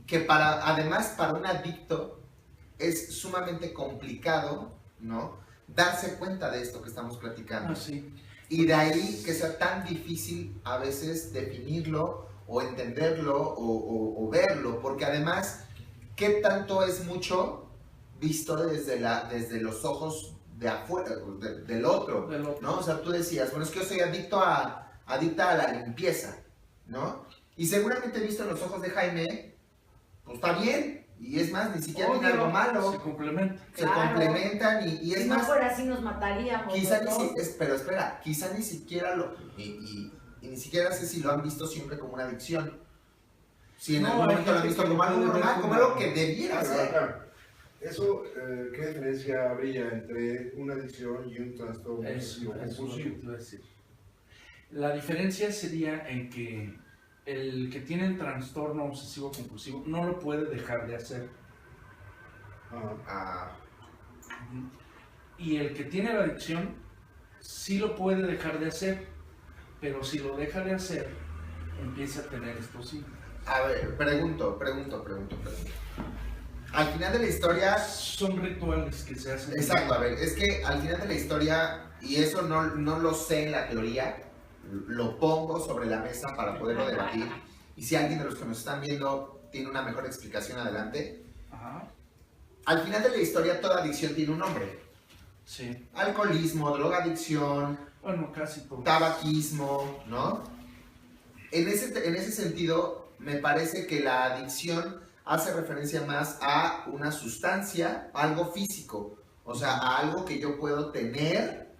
[SPEAKER 2] que además para un adicto es sumamente complicado, ¿no? darse cuenta de esto que estamos platicando.
[SPEAKER 3] Ah, sí.
[SPEAKER 2] Y de ahí que sea tan difícil a veces definirlo o entenderlo o verlo, porque además, ¿qué tanto es mucho visto desde los ojos de afuera, del otro, ¿no? O sea, tú decías, bueno, es que yo soy adicta a la limpieza, ¿no? Y seguramente visto en los ojos de Jaime, pues está bien. Y es más, ni siquiera tiene algo malo.
[SPEAKER 3] Se complementan.
[SPEAKER 2] Se complementan y es
[SPEAKER 1] si
[SPEAKER 2] más.
[SPEAKER 1] Si no fuera así nos mataríamos.
[SPEAKER 2] Quizá pero espera, quizá ni siquiera y ni siquiera sé si lo han visto siempre como una adicción. Si en algún momento lo han visto como algo normal, como algo que debiera ser.
[SPEAKER 4] Claro. Eso, ¿qué diferencia habría entre una adicción y un trastorno obsesivo compulsivo?
[SPEAKER 3] La diferencia sería en que el que tiene el trastorno obsesivo compulsivo no lo puede dejar de hacer. Y el que tiene la adicción sí lo puede dejar de hacer, pero si lo deja de hacer, empieza a tener estos síntomas.
[SPEAKER 2] A ver, pregunto. Al final de la historia...
[SPEAKER 3] Son rituales que se hacen.
[SPEAKER 2] Exacto, a ver, es que al final de la historia, y eso no lo sé en la teoría, lo pongo sobre la mesa para poderlo debatir, y si alguien de los que nos están viendo tiene una mejor explicación, adelante.
[SPEAKER 3] Ajá.
[SPEAKER 2] Al final de la historia, toda adicción tiene un nombre.
[SPEAKER 3] Sí.
[SPEAKER 2] Alcoholismo, drogadicción,
[SPEAKER 3] bueno, casi todo.
[SPEAKER 2] Tabaquismo, ¿no? En ese sentido, me parece que la adicción hace referencia más a una sustancia, algo físico, o sea, a algo que yo puedo tener.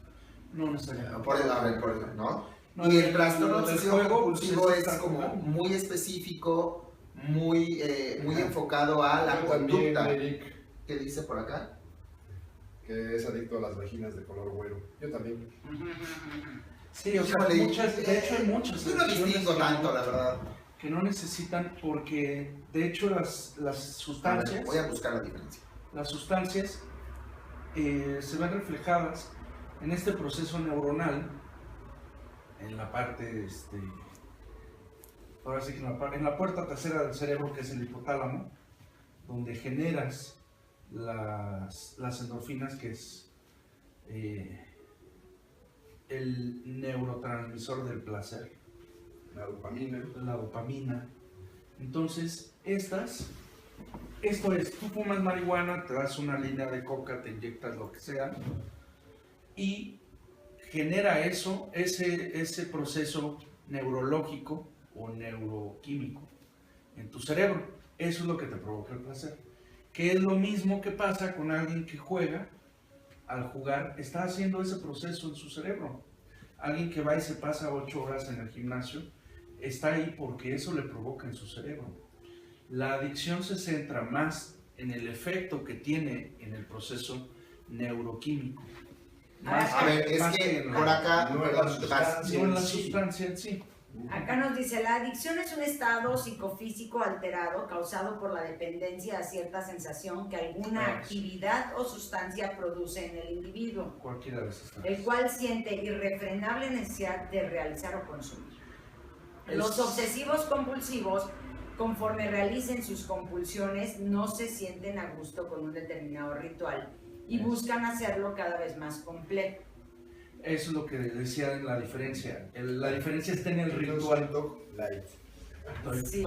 [SPEAKER 3] No necesariamente.
[SPEAKER 2] Por eso, ¿no? Y el trastorno obsesivo compulsivo es como muy específico, muy enfocado a la conducta.
[SPEAKER 4] Eric,
[SPEAKER 2] ¿Qué dice por acá?
[SPEAKER 4] Que es adicto a las vaginas de color güero. Yo también.
[SPEAKER 3] Sí, o sea, de hecho hay muchas.
[SPEAKER 2] Yo no distingo tanto, la verdad.
[SPEAKER 3] Que no necesitan, porque de hecho las sustancias...
[SPEAKER 2] Voy a buscar la diferencia.
[SPEAKER 3] Las sustancias se ven reflejadas en este proceso neuronal, en la parte, ahora sí que en la puerta trasera del cerebro, que es el hipotálamo, donde generas las endorfinas, que es el neurotransmisor del placer.
[SPEAKER 4] La
[SPEAKER 3] dopamina. Entonces, esto es, tú fumas marihuana, te das una línea de coca, te inyectas lo que sea, y genera ese proceso neurológico o neuroquímico en tu cerebro. Eso es lo que te provoca el placer. Que es lo mismo que pasa con alguien que juega. Al jugar, está haciendo ese proceso en su cerebro. Alguien que va y se pasa 8 horas en el gimnasio, está ahí porque eso le provoca en su cerebro. La adicción se centra más en el efecto que tiene en el proceso neuroquímico.
[SPEAKER 2] A ver, es que por acá
[SPEAKER 3] no en la sustancia en sí.
[SPEAKER 1] Acá nos dice, la adicción es un estado psicofísico alterado causado por la dependencia a cierta sensación que alguna actividad o sustancia produce en el individuo,
[SPEAKER 3] cualquiera de esas,
[SPEAKER 1] el cual siente irrefrenable necesidad de realizar o consumir. Los obsesivos compulsivos, conforme realicen sus compulsiones, no se sienten a gusto con un determinado ritual y buscan hacerlo cada vez más complejo.
[SPEAKER 3] Eso es lo que decía en la diferencia. La diferencia está en el ritual.
[SPEAKER 1] Sí.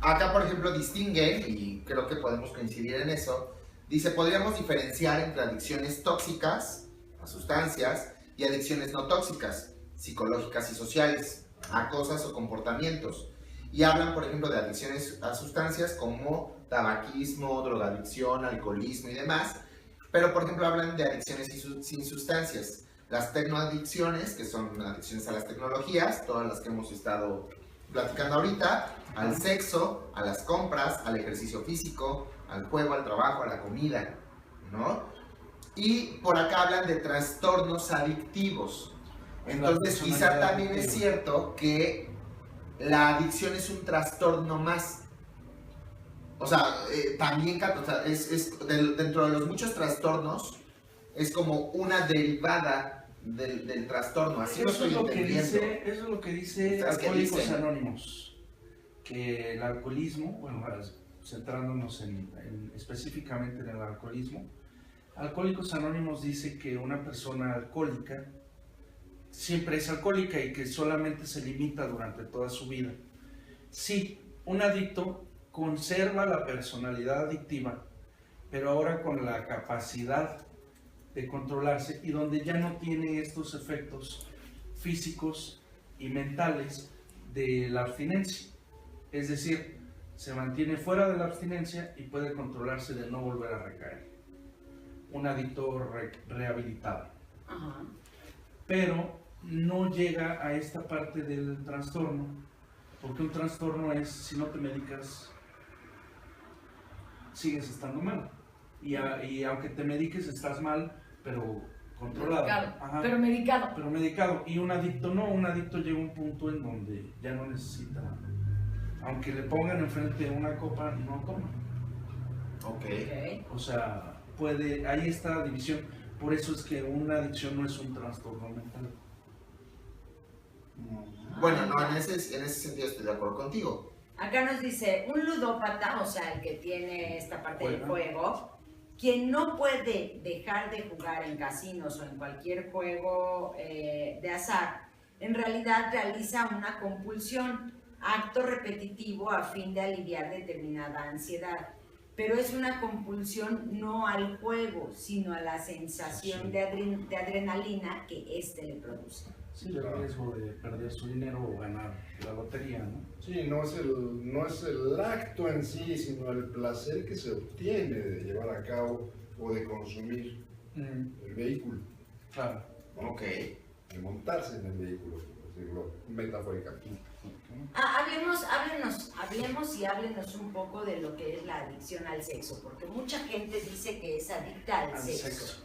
[SPEAKER 2] Acá, por ejemplo, distinguen, y creo que podemos coincidir en eso, dice, podríamos diferenciar entre adicciones tóxicas a sustancias y adicciones no tóxicas, psicológicas y sociales, a cosas o comportamientos. Y hablan, por ejemplo, de adicciones a sustancias como tabaquismo, drogadicción, alcoholismo y demás, pero, por ejemplo, hablan de adicciones sin sustancias. Las tecnoadicciones, que son adicciones a las tecnologías, todas las que hemos estado platicando ahorita, al sexo, a las compras, al ejercicio físico, al juego, al trabajo, a la comida, ¿no? Y por acá hablan de trastornos adictivos. Entonces, quizá también es cierto que la adicción es un trastorno más. O sea, también, o sea, dentro de los muchos trastornos, es como una derivada del trastorno, así lo estoy entendiendo.
[SPEAKER 3] Eso es lo que dice Alcohólicos Anónimos, que el alcoholismo, bueno, centrándonos específicamente en el alcoholismo, Alcohólicos Anónimos dice que una persona alcohólica siempre es alcohólica y que solamente se limita durante toda su vida. Sí, un adicto conserva la personalidad adictiva, pero ahora con la capacidad de controlarse y donde ya no tiene estos efectos físicos y mentales de la abstinencia. Es decir, se mantiene fuera de la abstinencia y puede controlarse de no volver a recaer. Un adicto rehabilitado.
[SPEAKER 1] Ajá.
[SPEAKER 3] Pero no llega a esta parte del trastorno, porque un trastorno es, si no te medicas, sigues estando mal. Y aunque te mediques, estás mal, pero controlado.
[SPEAKER 1] Ajá. Pero medicado.
[SPEAKER 3] Pero medicado. Y un adicto no, un adicto llega a un punto en donde ya no necesita. Aunque le pongan enfrente una copa, no toma.
[SPEAKER 2] Ok.
[SPEAKER 3] O sea, ahí está la división. Por eso es que una adicción no es un trastorno mental.
[SPEAKER 2] Bueno, no, en ese sentido estoy de acuerdo contigo.
[SPEAKER 1] Acá nos dice, un ludópata, o sea, el que tiene esta parte del juego, quien no puede dejar de jugar en casinos o en cualquier juego de azar, en realidad realiza una compulsión, acto repetitivo a fin de aliviar determinada ansiedad. Pero es una compulsión no al juego, sino a la sensación de adrenalina que éste le produce.
[SPEAKER 3] Sí, el riesgo de perder su dinero o ganar la lotería, ¿no?
[SPEAKER 4] Sí, no es el acto en sí, sino el placer que se obtiene de llevar a cabo o de consumir el vehículo.
[SPEAKER 3] Claro.
[SPEAKER 4] ¿No?
[SPEAKER 2] Ok.
[SPEAKER 4] De montarse en el vehículo, por decirlo metafóricamente.
[SPEAKER 1] Hablemos y háblenos un poco de lo que es la adicción al sexo, porque mucha gente dice que es adicta al sexo.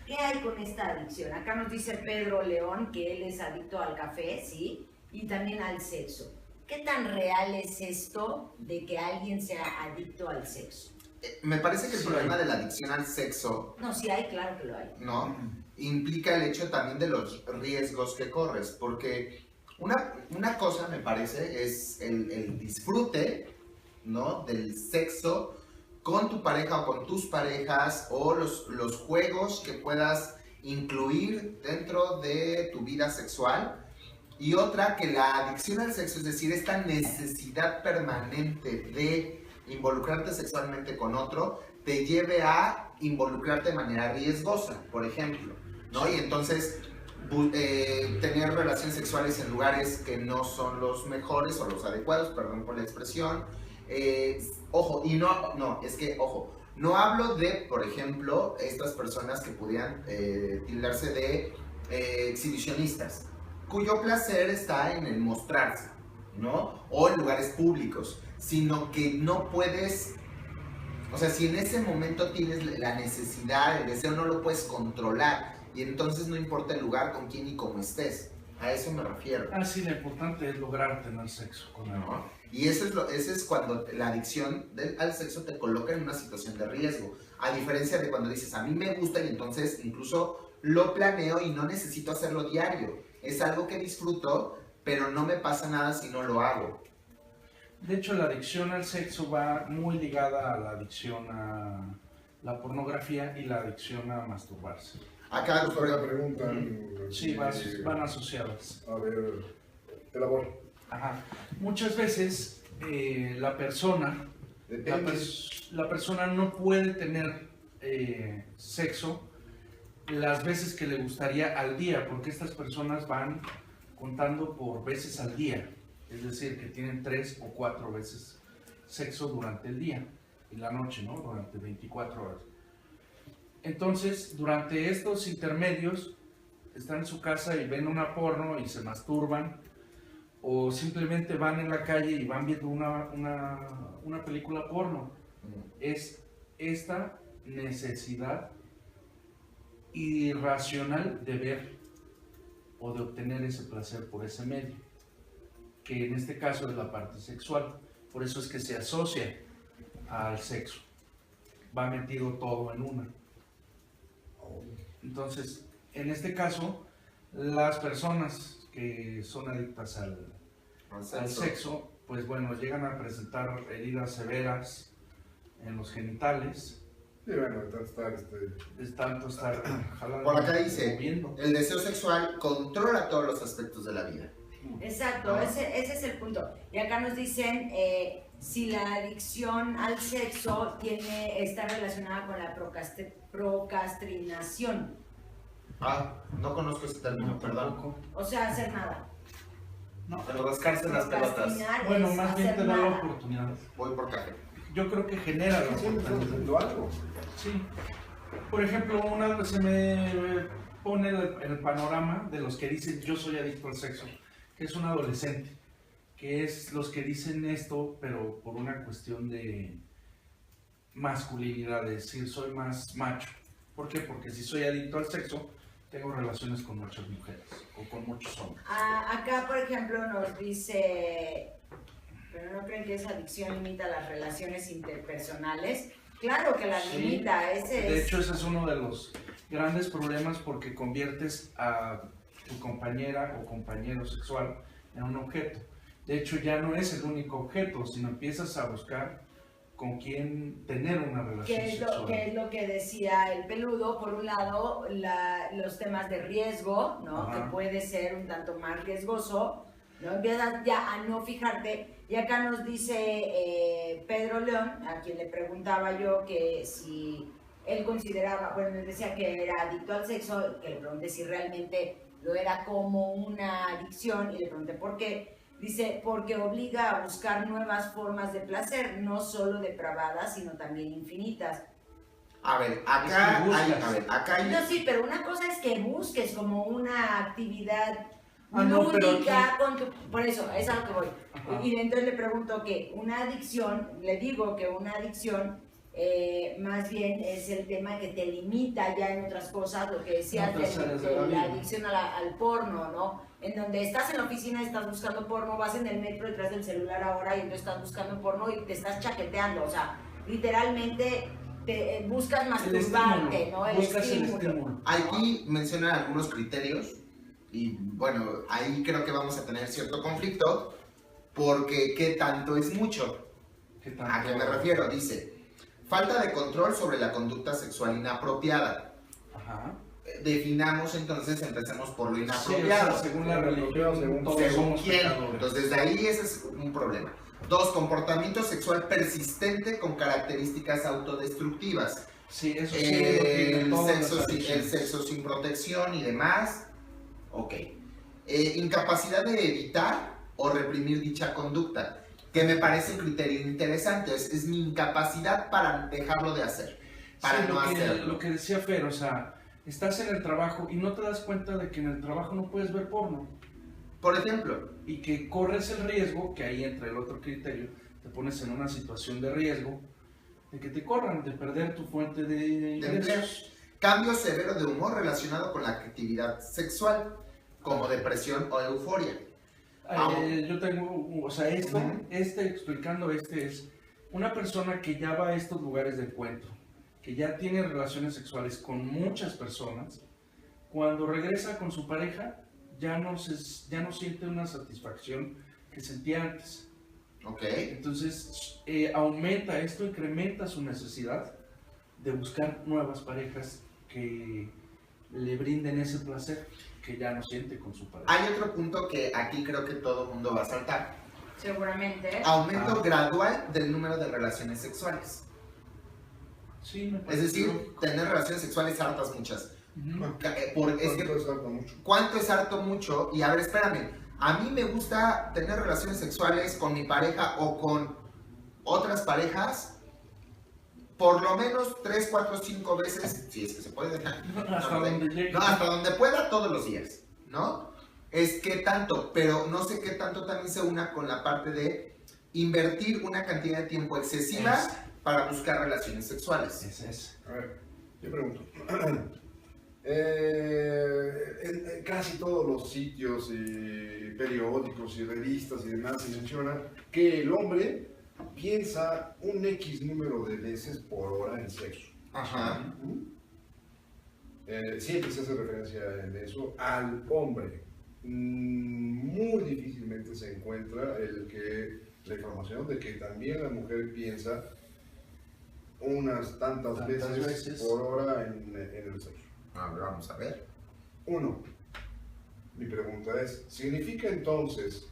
[SPEAKER 1] ¿Qué hay con esta adicción? Acá nos dice Pedro León que él es adicto al café, ¿sí? Y también al sexo. ¿Qué tan real es esto de que alguien sea adicto al sexo?
[SPEAKER 2] Me parece que el problema de la adicción al sexo...
[SPEAKER 1] No, sí hay, claro que lo hay.
[SPEAKER 2] ¿No? Implica el hecho también de los riesgos que corres, porque una cosa, me parece, es el disfrute, ¿no?, del sexo con tu pareja o con tus parejas, o los juegos que puedas incluir dentro de tu vida sexual. Y otra, que la adicción al sexo, es decir, esta necesidad permanente de involucrarte sexualmente con otro, te lleve a involucrarte de manera riesgosa, por ejemplo, ¿no? Y entonces tener relaciones sexuales en lugares que no son los mejores o los adecuados, perdón por la expresión. Ojo, no hablo de, por ejemplo, estas personas que pudieran tildarse de exhibicionistas, cuyo placer está en el mostrarse, ¿no? O en lugares públicos, sino que no puedes, o sea, si en ese momento tienes la necesidad, el deseo, no lo puedes controlar, y entonces no importa el lugar, con quién y cómo estés. A eso me refiero.
[SPEAKER 3] Ah, sí, lo importante es lograr tener sexo con alguien.
[SPEAKER 2] ¿No? Y eso es cuando la adicción al sexo te coloca en una situación de riesgo. A diferencia de cuando dices, a mí me gusta, y entonces incluso lo planeo y no necesito hacerlo diario. Es algo que disfruto, pero no me pasa nada si no lo hago.
[SPEAKER 3] De hecho, la adicción al sexo va muy ligada a la adicción a la pornografía y la adicción a masturbarse.
[SPEAKER 2] Acá
[SPEAKER 4] la pregunta.
[SPEAKER 3] Sí, van asociadas.
[SPEAKER 4] A ver, elabora.
[SPEAKER 3] Ajá. Muchas veces la persona no puede tener sexo las veces que le gustaría al día, porque estas personas van contando por veces al día, es decir, que tienen 3 o 4 veces sexo durante el día y la noche, ¿no? Durante 24 horas. Entonces, durante estos intermedios, están en su casa y ven una porno y se masturban, o simplemente van en la calle y van viendo una película porno. Es esta necesidad irracional de ver o de obtener ese placer por ese medio, que en este caso es la parte sexual. Por eso es que se asocia al sexo, va metido todo en una. Entonces, en este caso, las personas que son adictas al sexo, pues bueno, llegan a presentar heridas severas en los genitales,
[SPEAKER 4] Sí, bueno,
[SPEAKER 3] es tanto estar jalando.
[SPEAKER 2] Por acá dice,
[SPEAKER 3] moviendo.
[SPEAKER 2] el deseo sexual controla todos los aspectos de la vida.
[SPEAKER 1] Exacto, ese es el punto. Y acá nos dicen si la adicción al sexo está relacionada con la procrastinación.
[SPEAKER 2] No conozco ese término,
[SPEAKER 3] No,
[SPEAKER 2] perdón.
[SPEAKER 3] tampoco.
[SPEAKER 1] O sea, hacer nada.
[SPEAKER 3] No.
[SPEAKER 2] Pero rascarse las pelotas.
[SPEAKER 1] Procrastinar
[SPEAKER 3] Bueno,
[SPEAKER 1] es
[SPEAKER 3] más bien
[SPEAKER 1] hacer
[SPEAKER 3] te da la
[SPEAKER 1] nada.
[SPEAKER 3] oportunidad.
[SPEAKER 2] Voy por café.
[SPEAKER 3] Yo creo que genera la
[SPEAKER 4] Siempre estamos
[SPEAKER 3] oportunidad.
[SPEAKER 4] haciendo algo.
[SPEAKER 3] Sí. Por ejemplo, una vez se me pone el panorama de los que dicen yo soy adicto al sexo, que es un adolescente, que es los que dicen esto, pero por una cuestión de masculinidad, de decir soy más macho. ¿Por qué? Porque si soy adicto al sexo, tengo relaciones con muchas mujeres o con muchos hombres.
[SPEAKER 1] Acá, por ejemplo, nos dice, pero no creen que esa adicción limita las relaciones interpersonales. Claro que la
[SPEAKER 3] Sí.
[SPEAKER 1] limita,
[SPEAKER 3] De hecho, ese es uno de los grandes problemas porque conviertes a tu compañera o compañero sexual en un objeto. De hecho, ya no es el único objeto, sino empiezas a buscar con quién tener una relación sexual.
[SPEAKER 1] ¿Qué es lo que decía el peludo? Por un lado, los temas de riesgo, ¿no?
[SPEAKER 3] Ajá.
[SPEAKER 1] Que puede ser un tanto más riesgoso, ¿no? Empiezas ya a no fijarte. Y acá nos dice Pedro León, a quien le preguntaba yo que si él consideraba, bueno, él decía que era adicto al sexo, que le pregunté si realmente lo era como una adicción, y le pregunté por qué. Dice, porque obliga a buscar nuevas formas de placer, no solo depravadas, sino también infinitas.
[SPEAKER 2] A ver,
[SPEAKER 3] Es que
[SPEAKER 2] acá
[SPEAKER 3] buscas.
[SPEAKER 2] hay...
[SPEAKER 1] No, sí, pero una cosa es que busques como una actividad
[SPEAKER 3] No, pero
[SPEAKER 1] lúdica,
[SPEAKER 3] aquí-
[SPEAKER 1] por eso, es a lo que voy.
[SPEAKER 3] Ajá.
[SPEAKER 1] Y entonces le pregunto que una adicción, le digo que una adicción más bien es el tema que te limita ya en otras cosas, lo que decías
[SPEAKER 3] Otras áreas de la
[SPEAKER 1] de la
[SPEAKER 3] vida.
[SPEAKER 1] adicción al porno, ¿no? En donde estás en la oficina y estás buscando porno, vas en el metro detrás del celular ahora y entonces estás buscando porno y te estás chaqueteando, o sea, literalmente te buscas
[SPEAKER 3] El
[SPEAKER 1] masturbarte,
[SPEAKER 3] estímulo,
[SPEAKER 1] ¿no? El
[SPEAKER 3] buscas el
[SPEAKER 1] estímulo.
[SPEAKER 3] estímulo.
[SPEAKER 2] Aquí mencionan algunos criterios y bueno, ahí creo que vamos a tener cierto conflicto porque ¿qué tanto es mucho?
[SPEAKER 3] ¿Qué tanto?
[SPEAKER 2] ¿A qué me refiero? Dice, falta de control sobre la conducta sexual inapropiada.
[SPEAKER 3] Ajá.
[SPEAKER 2] Definamos entonces, empecemos por lo
[SPEAKER 3] Sí, o
[SPEAKER 2] inapropiado.
[SPEAKER 3] sea, según la religión,
[SPEAKER 4] Según
[SPEAKER 3] todos
[SPEAKER 2] Según
[SPEAKER 3] somos
[SPEAKER 2] quién.
[SPEAKER 3] pecadores.
[SPEAKER 2] Entonces, de ahí ese es un problema. 2, comportamiento sexual persistente con características autodestructivas.
[SPEAKER 3] Sí, eso sí lo tienen
[SPEAKER 2] El
[SPEAKER 3] todas las
[SPEAKER 2] sexo, el
[SPEAKER 3] adicciones.
[SPEAKER 2] sexo sin protección y demás. Ok. Incapacidad de evitar o reprimir dicha conducta, que me parece un criterio interesante. Es mi incapacidad para dejarlo de hacer, para
[SPEAKER 3] Sí,
[SPEAKER 2] no hacerlo.
[SPEAKER 3] lo que decía Fer, o sea, estás en el trabajo y no te das cuenta de que en el trabajo no puedes ver porno
[SPEAKER 2] Por ejemplo,
[SPEAKER 3] y que corres el riesgo, que ahí entra el otro criterio, te pones en una situación de riesgo de que te corran, de perder tu fuente de ingresos.
[SPEAKER 2] cambio severo de humor relacionado con la actividad sexual, como depresión o euforia.
[SPEAKER 3] Yo tengo, o sea, esto,
[SPEAKER 2] Ujú.
[SPEAKER 3] explicando es una persona que ya va a estos lugares de encuentro, que ya tiene relaciones sexuales con muchas personas, cuando regresa con su pareja, ya no siente una satisfacción que sentía antes.
[SPEAKER 2] Ok.
[SPEAKER 3] Entonces, aumenta esto, incrementa su necesidad de buscar nuevas parejas que le brinden ese placer que ya no siente con su pareja.
[SPEAKER 2] Hay otro punto que aquí creo que todo el mundo va a saltar.
[SPEAKER 1] Seguramente.
[SPEAKER 2] Aumento gradual del número de relaciones sexuales.
[SPEAKER 3] Sí, me
[SPEAKER 2] Es
[SPEAKER 3] parece
[SPEAKER 2] decir,
[SPEAKER 3] lógico.
[SPEAKER 2] tener relaciones sexuales hartas muchas.
[SPEAKER 3] Ujú.
[SPEAKER 2] Es que,
[SPEAKER 4] Entonces, harta mucho.
[SPEAKER 2] ¿cuánto es harto mucho? Y a ver, espérame. A mí me gusta tener relaciones sexuales con mi pareja o con otras parejas por lo menos 3, 4, 5 veces, si es que se puede.
[SPEAKER 3] Hasta donde llegue.
[SPEAKER 2] No, hasta donde pueda todos los días, ¿no? Es que tanto, pero no sé qué tanto también se una con la parte de invertir una cantidad de tiempo excesiva
[SPEAKER 3] Es.
[SPEAKER 2] para buscar relaciones sexuales.
[SPEAKER 3] Es.
[SPEAKER 4] A ver, yo pregunto. En casi todos los sitios y periódicos y revistas y demás se menciona que el hombre piensa un X número de veces por hora en sexo.
[SPEAKER 2] Ajá.
[SPEAKER 4] Siempre se hace referencia en eso al hombre. Muy difícilmente se encuentra la información de que también la mujer piensa unas tantas veces por hora en el sexo.
[SPEAKER 2] A ver, vamos a ver.
[SPEAKER 4] 1. Mi pregunta es, ¿significa entonces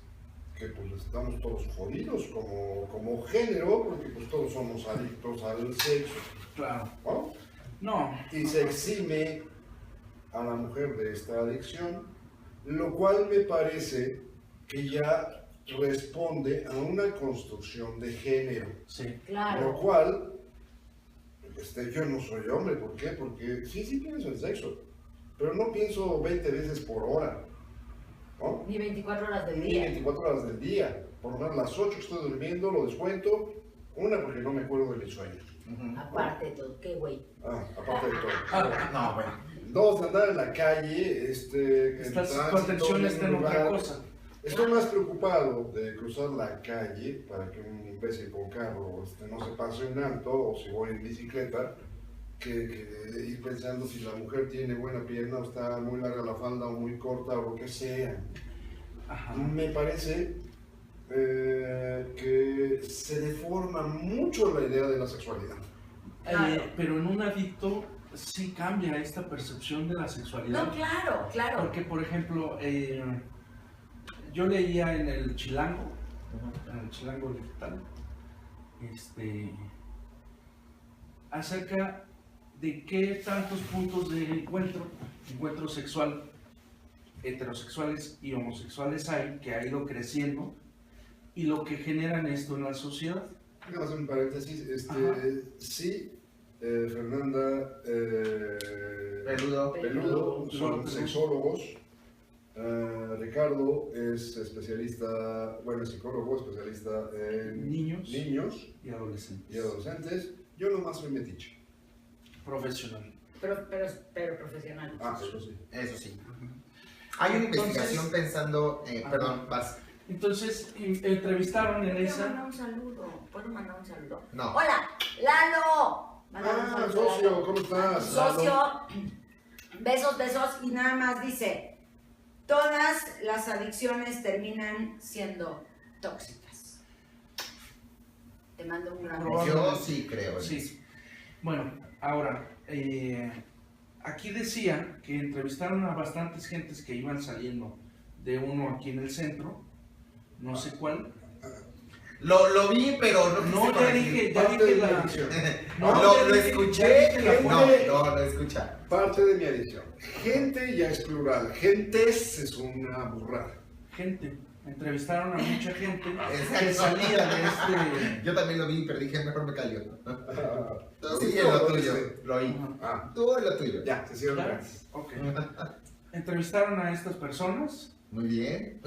[SPEAKER 4] que pues estamos todos jodidos como género, porque pues todos somos adictos al sexo?
[SPEAKER 3] Claro.
[SPEAKER 4] ¿No?
[SPEAKER 3] No.
[SPEAKER 4] Y se exime a la mujer de esta adicción, lo cual me parece que ya responde a una construcción de género.
[SPEAKER 3] Sí.
[SPEAKER 1] Claro.
[SPEAKER 4] Lo cual, yo no soy hombre, ¿por qué? Porque sí pienso en sexo, pero no pienso 20 veces por hora, ¿no?
[SPEAKER 1] Ni 24 horas del
[SPEAKER 4] Ni
[SPEAKER 1] día.
[SPEAKER 4] 24 horas del día. Por lo menos las 8 que estoy durmiendo lo descuento, una porque no me acuerdo de mis sueños.
[SPEAKER 1] Aparte de todo, qué güey.
[SPEAKER 4] Aparte de todo.
[SPEAKER 2] No, bueno.
[SPEAKER 4] 2, de andar en la calle,
[SPEAKER 3] Tu atención está en otra cosa.
[SPEAKER 4] Estoy más preocupado de cruzar la calle para que un imbécil con carro no se pase un alto, o si voy en bicicleta, que ir pensando si la mujer tiene buena pierna o está muy larga la falda o muy corta o lo que sea.
[SPEAKER 3] Ajá.
[SPEAKER 4] Me parece que se deforma mucho la idea de la sexualidad.
[SPEAKER 3] Pero en un adicto sí cambia esta percepción de la sexualidad.
[SPEAKER 1] No, claro.
[SPEAKER 3] Porque, por ejemplo, yo leía en el Chilango Digital, acerca de qué tantos puntos de encuentro sexual, heterosexuales y homosexuales hay, que ha ido creciendo, y lo que generan esto en la sociedad.
[SPEAKER 4] Déjame hacer un paréntesis. Sí, Fernanda, Peludo son sexólogos. Ricardo es especialista, es psicólogo, especialista en
[SPEAKER 3] Niños
[SPEAKER 4] y
[SPEAKER 3] adolescentes.
[SPEAKER 4] Yo nomás soy metiche.
[SPEAKER 3] Profesional.
[SPEAKER 1] Pero profesional.
[SPEAKER 2] Eso sí. Hay una investigación pensando, perdón, vas.
[SPEAKER 3] Entonces, entrevistaron en esa...
[SPEAKER 1] ¿Puedo mandar un saludo?
[SPEAKER 2] No.
[SPEAKER 1] Hola, Lalo. Mándale un saludo,
[SPEAKER 4] Socio,
[SPEAKER 1] Lalo.
[SPEAKER 4] ¿cómo estás?
[SPEAKER 1] Socio, besos, y nada más dice, todas las adicciones terminan siendo tóxicas. Te mando un gran beso.
[SPEAKER 2] Yo sí creo.
[SPEAKER 3] Sí. Bueno, ahora, aquí decía que entrevistaron a bastantes gentes que iban saliendo de uno aquí en el centro, no sé cuál.
[SPEAKER 2] Lo vi, pero
[SPEAKER 3] no ya dije la...
[SPEAKER 2] Lo escuché, lo escuché.
[SPEAKER 4] Parte de mi adicción. Gente ya es plural, gentes es una burrada.
[SPEAKER 3] Gente. Entrevistaron a mucha gente que salía de este...
[SPEAKER 2] Yo también lo vi, pero dije, mejor me callo. Tú sigue lo tuyo, lo oí. Tú lo tuyo.
[SPEAKER 4] Ya, se hicieron
[SPEAKER 3] ¿Ya?
[SPEAKER 4] gratis.
[SPEAKER 3] Ok. Entrevistaron a estas personas.
[SPEAKER 2] Muy bien.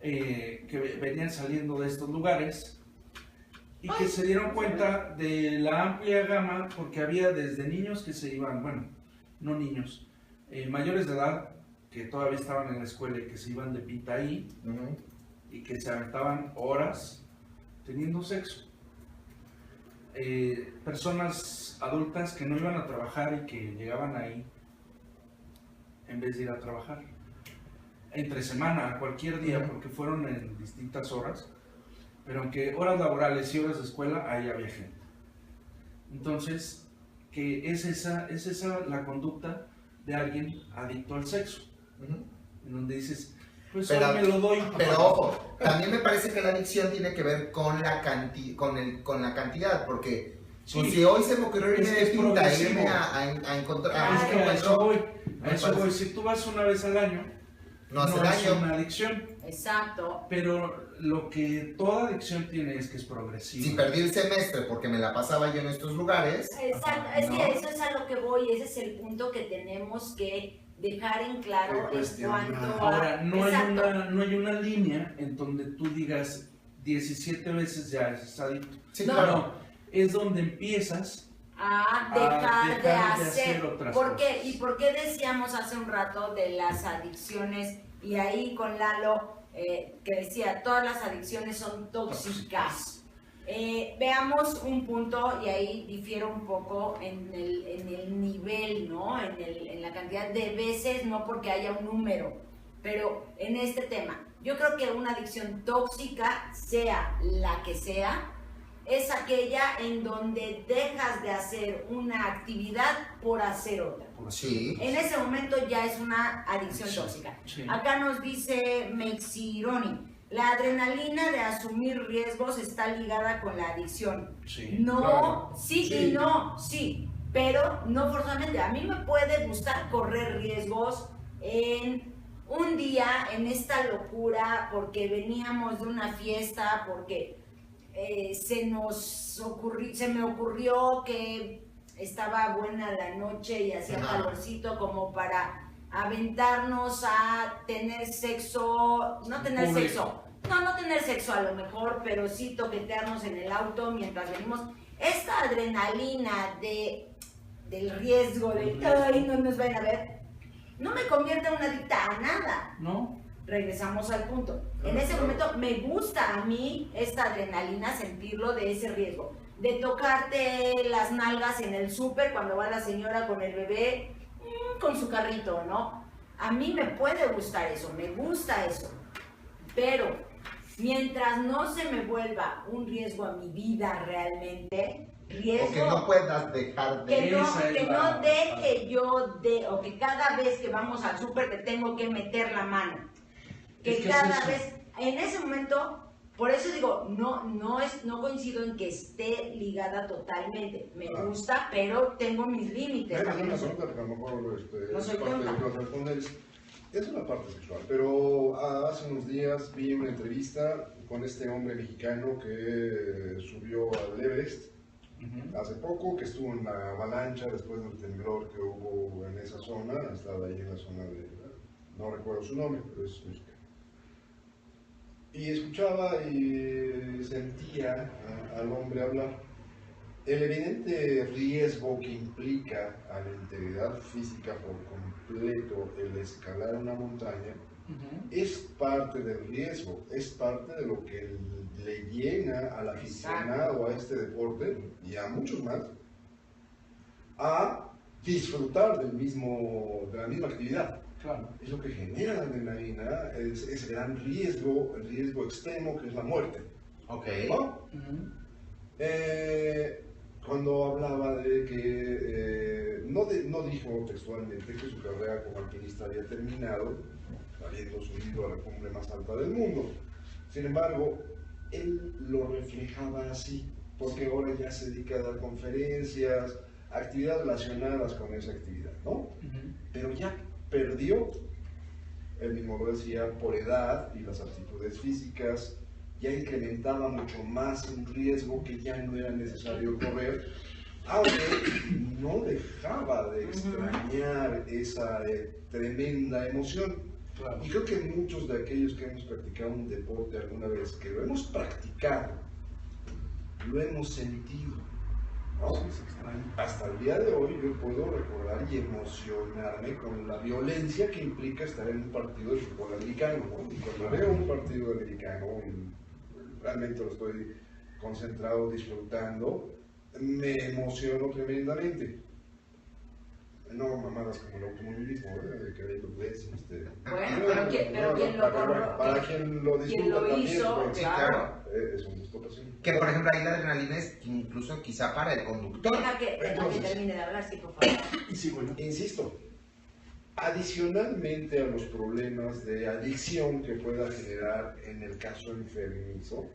[SPEAKER 3] Que venían saliendo de estos lugares y que se dieron cuenta de la amplia gama, porque había desde niños que se iban, no niños, mayores de edad, que todavía estaban en la escuela y que se iban de pinta ahí, y que se aventaban horas teniendo sexo. Personas adultas que no iban a trabajar y que llegaban ahí en vez de ir a trabajar. Entre semana, cualquier día, porque fueron en distintas horas, pero aunque horas laborales y horas de escuela, ahí había gente. Entonces, que es esa la conducta de alguien adicto al sexo, en donde dices, pues
[SPEAKER 2] pero,
[SPEAKER 3] me lo doy.
[SPEAKER 2] Pero ojo, también me parece que la adicción tiene que ver con la cantidad, porque pues, si hoy se me ocurrió irme de pinta, irme a encontrar...
[SPEAKER 3] Es que a eso voy, si tú vas una vez al año,
[SPEAKER 2] no hace daño.
[SPEAKER 3] Es una adicción.
[SPEAKER 1] Exacto.
[SPEAKER 3] Pero lo que toda adicción tiene es que es progresiva.
[SPEAKER 2] Si perdí el semestre porque me la pasaba yo en estos lugares.
[SPEAKER 1] Exacto, es que eso es a lo que voy, ese es el punto que tenemos que dejar en claro en cuanto a...
[SPEAKER 3] Ahora, no hay una línea en donde tú digas 17 veces ya es adicto.
[SPEAKER 2] Sí,
[SPEAKER 1] no,
[SPEAKER 2] claro.
[SPEAKER 3] Es donde empiezas
[SPEAKER 1] a dejar de hacer
[SPEAKER 3] otras
[SPEAKER 1] ¿Por qué?
[SPEAKER 3] cosas.
[SPEAKER 1] ¿Y por qué decíamos hace un rato de las adicciones? Y ahí con Lalo, que decía, todas las adicciones son tóxicas. Veamos un punto, y ahí difiero un poco en el nivel, ¿no? En la cantidad de veces, no porque haya un número, pero en este tema. Yo creo que una adicción tóxica, sea la que sea, es aquella en donde dejas de hacer una actividad por hacer otra.
[SPEAKER 2] Sí.
[SPEAKER 1] En ese momento ya es una adicción tóxica.
[SPEAKER 3] Sí.
[SPEAKER 1] Acá nos dice Mexironi, la adrenalina de asumir riesgos está ligada con la adicción.
[SPEAKER 3] Sí,
[SPEAKER 1] no,
[SPEAKER 4] claro.
[SPEAKER 1] sí,
[SPEAKER 4] Sí.
[SPEAKER 1] y no, sí, pero no forzosamente. A mí me puede gustar correr riesgos en un día, en esta locura, porque veníamos de una fiesta, porque se me ocurrió que estaba buena la noche y hacía calorcito como para aventarnos a tener sexo, no tener sexo a lo mejor, pero sí toquetearnos en el auto mientras venimos. Esta adrenalina del riesgo, de ay, no nos van a ver, no me convierte en una adicta a nada.
[SPEAKER 3] ¿No?
[SPEAKER 1] Regresamos al punto. En ese momento me gusta a mí esta adrenalina, sentirlo de ese riesgo. De tocarte las nalgas en el súper cuando va la señora con el bebé, con su carrito, ¿no? A mí me puede gustar eso, me gusta eso. Pero mientras no se me vuelva un riesgo a mi vida realmente, riesgo...
[SPEAKER 2] O que no puedas dejar de...
[SPEAKER 1] Que no deje yo de... O que cada vez que vamos al súper te tengo que meter la mano. Que cada vez... En ese momento... Por eso digo, no coincido en que esté ligada totalmente. Me gusta, pero tengo mis límites.
[SPEAKER 4] Es una pregunta que a lo mejor
[SPEAKER 1] no soy
[SPEAKER 4] parte de lo que respondes. Es una parte sexual, pero hace unos días vi una entrevista con este hombre mexicano que subió al Everest hace poco, que estuvo en la avalancha después del temblor que hubo en esa zona. Estaba ahí en la zona de... no recuerdo su nombre, pero es mexicano. Y escuchaba y sentía al hombre hablar. El evidente riesgo que implica a la integridad física por completo el escalar una montaña es parte del riesgo, es parte de lo que le llena al aficionado a este deporte y a muchos más a disfrutar de la misma actividad.
[SPEAKER 3] Claro.
[SPEAKER 4] Es lo que genera la adrenalina, es ese gran riesgo, el riesgo extremo que es la muerte.
[SPEAKER 2] Ok.
[SPEAKER 4] ¿No? Cuando hablaba de que, no dijo textualmente que su carrera como alpinista había terminado, habiendo subido a la cumbre más alta del mundo. Sin embargo, él lo reflejaba así, porque ahora ya se dedica a dar conferencias, actividades relacionadas con esa actividad, ¿no? Pero ya perdió, él mismo lo decía, por edad y las aptitudes físicas, ya incrementaba mucho más un riesgo que ya no era necesario correr, aunque no dejaba de extrañar esa tremenda emoción.
[SPEAKER 3] Claro.
[SPEAKER 4] Y creo que muchos de aquellos que hemos practicado un deporte alguna vez, que lo hemos practicado, lo hemos sentido, ¿no? Hasta el día de hoy yo puedo recordar y emocionarme con la violencia que implica estar en un partido de fútbol americano, ¿no? Y cuando veo un partido americano y realmente lo estoy concentrado, disfrutando, me emociono tremendamente. No mamadas como el automovilismo, que hay
[SPEAKER 1] Bueno, pero quien lo corrió,
[SPEAKER 4] para quien lo disfruta
[SPEAKER 1] lo
[SPEAKER 4] también,
[SPEAKER 1] hizo,
[SPEAKER 4] pues,
[SPEAKER 1] claro.
[SPEAKER 4] Es un gusto personal.
[SPEAKER 2] Que por ejemplo ahí la adrenalina es incluso quizá para el conductor.
[SPEAKER 1] Deja que termine de hablar, sí, por favor.
[SPEAKER 4] Sí, bueno, insisto, adicionalmente a los problemas de adicción que pueda generar en el caso enfermizo,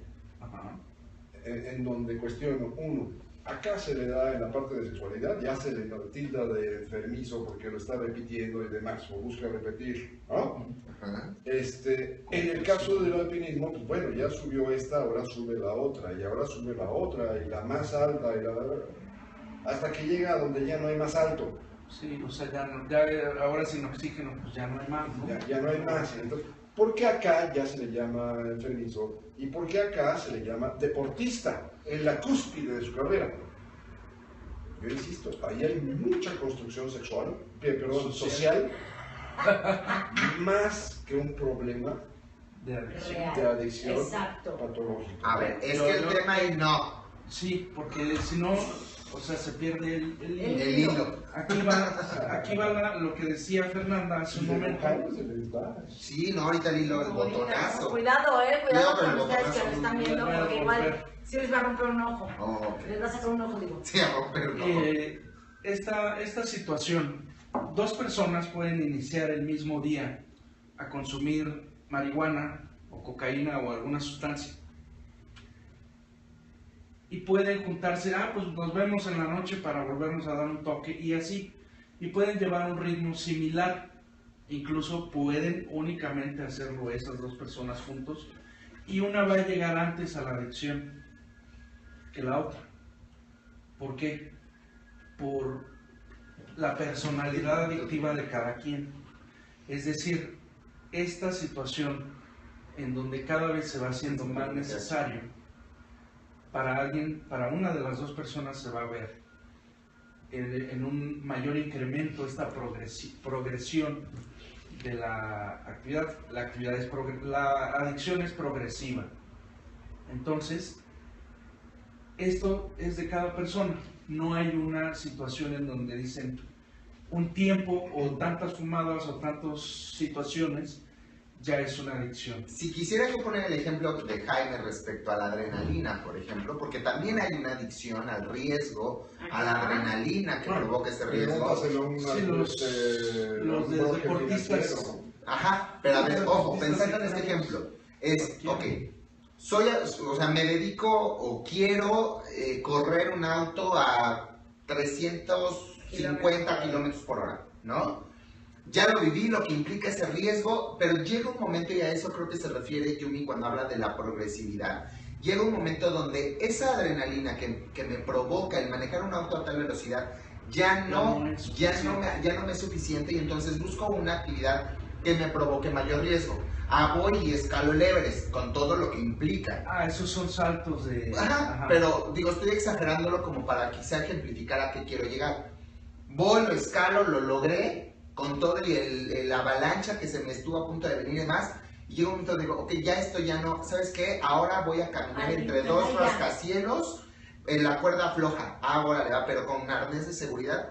[SPEAKER 4] en donde cuestiono, uno, acá se le da en la parte de sexualidad, ya se le tilda de enfermizo porque lo está repitiendo y demás, o busca repetir, ¿no? En el caso del alpinismo, pues bueno, ya subió esta, ahora sube la otra, y ahora sube la otra, y la más alta, hasta que llega a donde ya no hay más alto.
[SPEAKER 3] Sí, o sea, ahora sin oxígeno, pues ya no hay más, ¿no?
[SPEAKER 4] Ya no hay más. Entonces, ¿por qué acá ya se le llama enfermizo? ¿Y por qué acá se le llama deportista? En la cúspide de su carrera. Yo insisto, ahí hay mucha construcción sexual, social, más que un problema
[SPEAKER 3] De adicción.
[SPEAKER 4] de adicción
[SPEAKER 1] Exacto.
[SPEAKER 4] patológica.
[SPEAKER 2] A ver, es que el tema ahí no.
[SPEAKER 3] Sí, porque si no, O sea, se pierde el
[SPEAKER 2] hilo.
[SPEAKER 3] Aquí va lo que decía Fernanda hace un momento.
[SPEAKER 2] Sí, no, ahorita el hilo, el botonazo.
[SPEAKER 1] Cuidado con ustedes que lo están viendo,
[SPEAKER 3] Voy a
[SPEAKER 1] porque igual
[SPEAKER 3] romper.
[SPEAKER 1] sí les va a romper un ojo.
[SPEAKER 2] Okay.
[SPEAKER 1] Les va a sacar un ojo, digo.
[SPEAKER 2] Sí, a romper un ojo.
[SPEAKER 3] Esta situación, dos personas pueden iniciar el mismo día a consumir marihuana o cocaína o alguna sustancia. Y pueden juntarse, pues nos vemos en la noche para volvernos a dar un toque y así. Y pueden llevar un ritmo similar. Incluso pueden únicamente hacerlo esas dos personas juntos. Y una va a llegar antes a la adicción que la otra. ¿Por qué? Por la personalidad adictiva de cada quien. Es decir, esta situación en donde cada vez se va haciendo más necesario, para una de las dos personas se va a ver en un mayor incremento esta progresión de la actividad. La adicción es progresiva. Entonces, esto es de cada persona. No hay una situación en donde dicen un tiempo o tantas fumadas o tantas situaciones ya es una adicción.
[SPEAKER 2] Si quisiera yo poner el ejemplo de Jaime respecto a la adrenalina, por ejemplo, porque también hay una adicción al riesgo, a la adrenalina que provoca ese riesgo.
[SPEAKER 3] Sí, los deportistas.
[SPEAKER 2] Ajá, pero a ver, ojo, pensando en este ejemplo, me dedico o quiero correr un auto a 350 kilómetros por hora, ¿no? Ya lo viví, lo que implica ese riesgo, pero llega un momento, y a eso creo que se refiere Yumi cuando habla de la progresividad, llega un momento donde esa adrenalina que me provoca el manejar un auto a tal velocidad ya no me es suficiente, y entonces busco una actividad que me provoque mayor riesgo. Voy y escalo el Everest, con todo lo que implica.
[SPEAKER 3] Esos son saltos de...
[SPEAKER 2] Ajá, pero digo, estoy exagerándolo como para quizá ejemplificar a qué quiero llegar. Voy, lo escalo, lo logré, con todo la avalancha que se me estuvo a punto de venir y demás, y llega un momento digo, ok, ya esto ya no, ¿sabes qué? Ahora voy a caminar entre dos rascacielos en la cuerda floja. Ahora le va, pero con arnés de seguridad,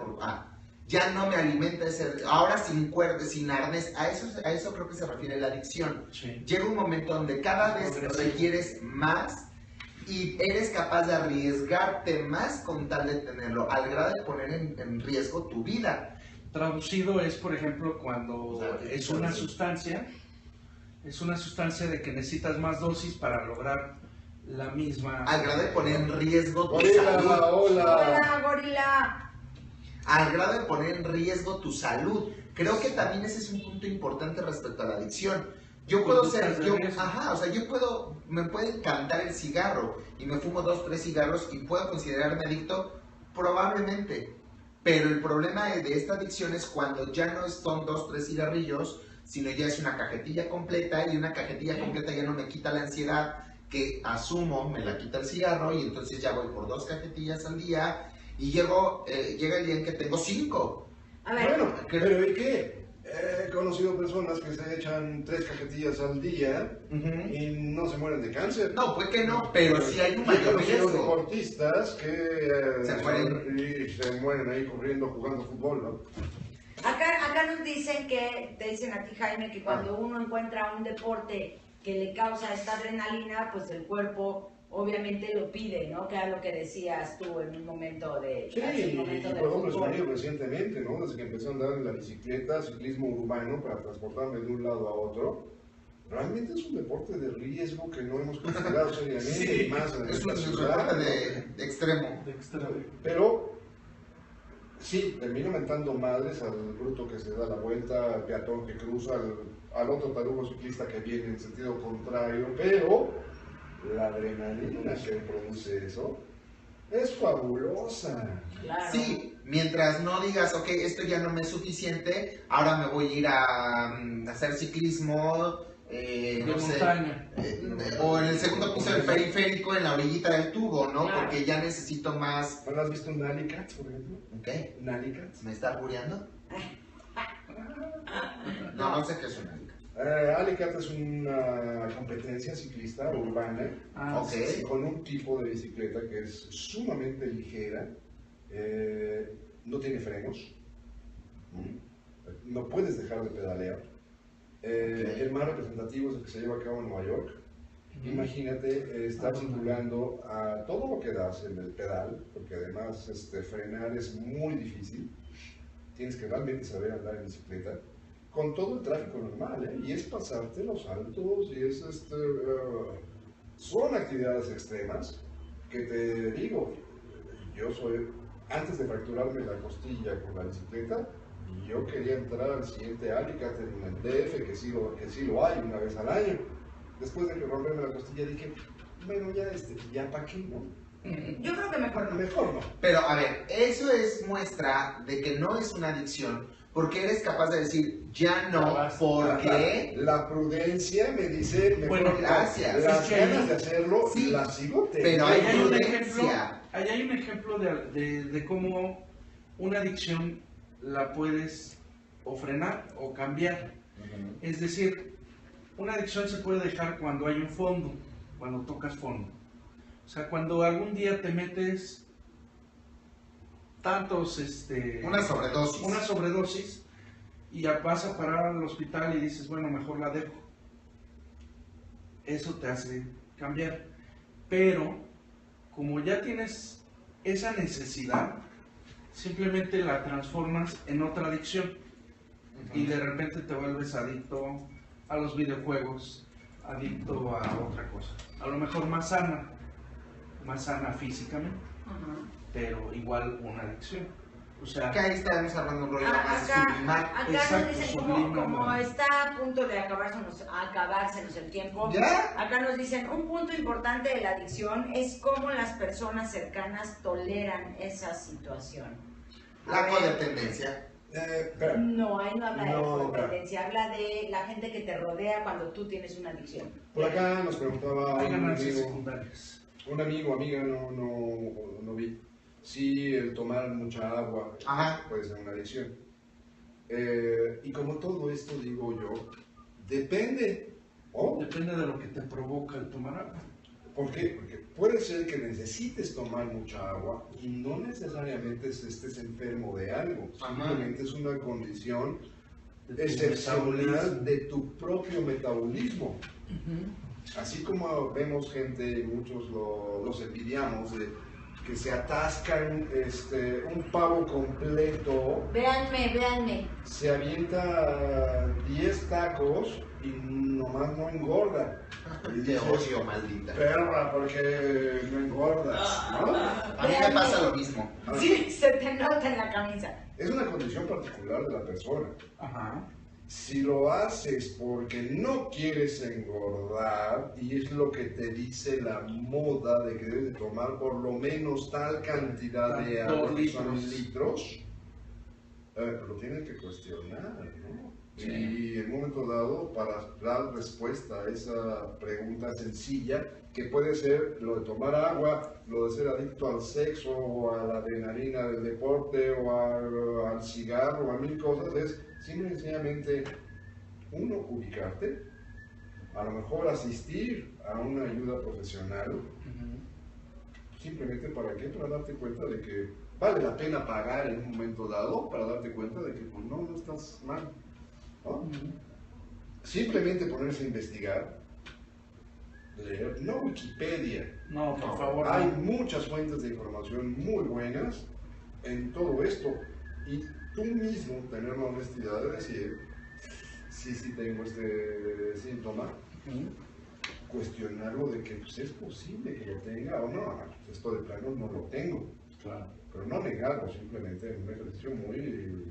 [SPEAKER 2] ya no me alimenta ese, ahora sin cuerda, sin arnés, a eso creo que se refiere la adicción.
[SPEAKER 3] Sí.
[SPEAKER 2] Llega un momento donde cada vez requieres más y eres capaz de arriesgarte más con tal de tenerlo, al grado de poner en riesgo tu vida.
[SPEAKER 3] Traducido es, por ejemplo, cuando es una sustancia de que necesitas más dosis para lograr la misma...
[SPEAKER 2] Al grado de poner en riesgo tu salud.
[SPEAKER 1] Hola, gorila.
[SPEAKER 2] Al grado de poner en riesgo tu salud. Creo que también ese es un punto importante respecto a la adicción. Me puede encantar el cigarro y me fumo 2, 3 cigarros y puedo considerarme adicto, probablemente. Pero el problema de esta adicción es cuando ya no son 2, 3 cigarrillos, sino ya es una cajetilla completa, y una cajetilla completa ya no me quita la ansiedad que asumo, me la quita el cigarro, y entonces ya voy por 2 cajetillas al día y llega el día en que tengo 5.
[SPEAKER 1] A ver.
[SPEAKER 4] Bueno, pero ¿y qué? He conocido personas que se echan 3 cajetillas al día y no se mueren de cáncer.
[SPEAKER 2] No, pues que no, pero sí hay un mayor riesgo.
[SPEAKER 4] Deportistas que se mueren ahí corriendo, jugando fútbol, ¿no?
[SPEAKER 1] Acá nos dicen te dicen a ti, Jaime, que cuando uno encuentra un deporte que le causa esta adrenalina, pues el cuerpo obviamente lo pide, ¿no? Que era lo que decías tú en un momento de...
[SPEAKER 4] Sí, por ejemplo, España recientemente, ¿no? Desde que empezó a andar en la bicicleta, ciclismo urbano para transportarme de un lado a otro, realmente es un deporte de riesgo que no hemos considerado seriamente.
[SPEAKER 2] Sí,
[SPEAKER 4] y más en
[SPEAKER 2] es
[SPEAKER 4] esta
[SPEAKER 2] un
[SPEAKER 4] ciudad,
[SPEAKER 2] deporte de extremo.
[SPEAKER 4] Pero sí, termina aumentando madres al bruto que se da la vuelta, al peatón que cruza, al otro tarugo ciclista que viene en sentido contrario, pero la adrenalina que produce eso es fabulosa.
[SPEAKER 1] Claro.
[SPEAKER 2] Sí, mientras no digas, ok, esto ya no me es suficiente, ahora me voy a ir a hacer ciclismo,
[SPEAKER 3] montaña.
[SPEAKER 2] O en el segundo piso del periférico, en la orillita del tubo, ¿no?
[SPEAKER 1] Claro.
[SPEAKER 2] Porque ya necesito más.
[SPEAKER 4] ¿No has visto un Nalicat, por ejemplo?
[SPEAKER 2] ¿Qué?
[SPEAKER 4] ¿Nalicat?
[SPEAKER 2] ¿Me está albureando? No sé qué es un Alicat.
[SPEAKER 4] Alicat es una competencia ciclista urbana
[SPEAKER 2] Ok.
[SPEAKER 4] con un tipo de bicicleta que es sumamente ligera, no tiene frenos, no puedes dejar de pedalear. El más representativo es el que se lleva a cabo en Nueva York. Imagínate estar circulando a todo lo que das en el pedal, porque además frenar es muy difícil. Tienes que realmente saber andar en bicicleta con todo el tráfico normal, y es pasarte los altos, y es son actividades extremas que te digo, yo soy, antes de fracturarme la costilla con la bicicleta, yo quería entrar al siguiente Alicante en el DF, que sí lo hay una vez al año. Después de que romperme la costilla dije, bueno, ya para qué, ¿no?
[SPEAKER 1] Yo creo que mejor no.
[SPEAKER 4] Mejor no.
[SPEAKER 2] Pero a ver, eso es muestra de que no es una adicción, porque eres capaz de decir, ya no, porque...
[SPEAKER 4] La prudencia me dice, mejor
[SPEAKER 3] bueno,
[SPEAKER 2] gracias.
[SPEAKER 4] Las ganas de hacerlo,
[SPEAKER 2] sí,
[SPEAKER 4] las sigo teniendo.
[SPEAKER 2] pero hay prudencia.
[SPEAKER 3] Ahí hay un ejemplo de cómo una adicción la puedes o frenar o cambiar. Es decir, una adicción se puede dejar cuando hay un fondo, cuando tocas fondo. O sea, cuando algún día te metes tantos,
[SPEAKER 2] Una
[SPEAKER 3] sobredosis y ya vas a parar al hospital y dices, bueno, mejor la dejo. Eso te hace cambiar. Pero, como ya tienes esa necesidad, simplemente la transformas en otra adicción. Y de repente te vuelves adicto a los videojuegos, adicto a otra cosa. A lo mejor más sana físicamente, pero igual una adicción. O sea,
[SPEAKER 2] acá estamos hablando de un rollo más sublimar.
[SPEAKER 1] Acá
[SPEAKER 3] Exacto,
[SPEAKER 1] nos dicen,
[SPEAKER 3] sublima,
[SPEAKER 1] como
[SPEAKER 3] ¿no?
[SPEAKER 1] está a punto de acabársenos el tiempo,
[SPEAKER 2] ¿Ya?
[SPEAKER 1] acá nos dicen, un punto importante de la adicción es cómo las personas cercanas toleran esa situación.
[SPEAKER 2] La codependencia.
[SPEAKER 1] No, ahí no habla de
[SPEAKER 4] No,
[SPEAKER 1] codependencia, habla de la gente que te rodea cuando tú tienes una adicción.
[SPEAKER 4] Por acá nos preguntaba
[SPEAKER 3] hay ganancias secundarias.
[SPEAKER 4] un amigo, amiga, no vi. Sí, el tomar mucha agua puede ser una adicción. Y como todo esto, digo yo, depende.
[SPEAKER 3] Depende de lo que te provoca el tomar agua.
[SPEAKER 4] ¿Por qué? Porque puede ser que necesites tomar mucha agua y no necesariamente estés enfermo de algo. Simplemente es una condición excepcional de tu propio metabolismo. Así como vemos gente, y muchos los envidiamos, que se atascan un pavo completo.
[SPEAKER 1] Véanme.
[SPEAKER 4] Se avienta 10 tacos y nomás no engorda. Y
[SPEAKER 2] Te
[SPEAKER 4] dices,
[SPEAKER 2] odio, maldita.
[SPEAKER 4] perra, porque no engordas, ¿no?
[SPEAKER 2] A mí me pasa lo mismo.
[SPEAKER 1] Sí, se te nota en la camisa.
[SPEAKER 4] Es una condición particular de la persona.
[SPEAKER 3] Ajá.
[SPEAKER 4] Si lo haces porque no quieres engordar y es lo que te dice la moda de que debes de tomar por lo menos tal cantidad de agua, que son litros, lo tienes que cuestionar, ¿no? Sí. Y en un momento dado, para dar respuesta a esa pregunta sencilla, que puede ser lo de tomar agua, lo de ser adicto al sexo o a la adrenalina del deporte o al cigarro o a mil cosas, es simple y sencillamente uno, ubicarte, a lo mejor asistir a una ayuda profesional, simplemente para qué, para darte cuenta de que vale la pena pagar en un momento dado, para darte cuenta de que pues, no estás mal, ¿no? Simplemente ponerse a investigar, leer, no Wikipedia,
[SPEAKER 3] No, por favor.
[SPEAKER 4] hay muchas fuentes de información muy buenas en todo esto, y tú mismo tener la honestidad de decir, sí tengo este síntoma, cuestionarlo de que pues, es posible que lo tenga o no, esto de plano no lo tengo,
[SPEAKER 3] Claro.
[SPEAKER 4] pero no negarlo, simplemente en un ejercicio muy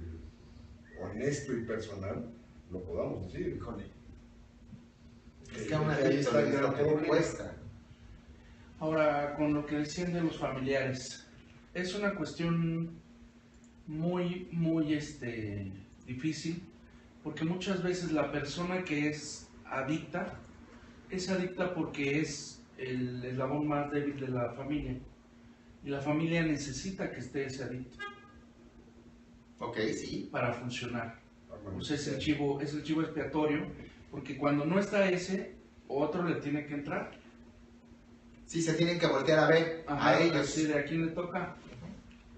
[SPEAKER 4] honesto y personal, lo podamos decir.
[SPEAKER 2] Híjole. Es que a un
[SPEAKER 4] ahí
[SPEAKER 2] adicto
[SPEAKER 4] está el
[SPEAKER 2] es
[SPEAKER 4] gran
[SPEAKER 2] lo que le
[SPEAKER 4] problema.
[SPEAKER 2] cuesta.
[SPEAKER 3] Ahora, con lo que decían de los familiares, es una cuestión muy difícil, porque muchas veces la persona que es adicta porque es el eslabón más débil de la familia, y la familia necesita que esté ese adicto
[SPEAKER 2] Ok, sí.
[SPEAKER 3] para funcionar. Pues es el chivo expiatorio, porque cuando no está ese, otro le tiene que entrar.
[SPEAKER 2] Sí, se tienen que voltear a ver a ellos.
[SPEAKER 3] Sí, ¿de a quién le toca?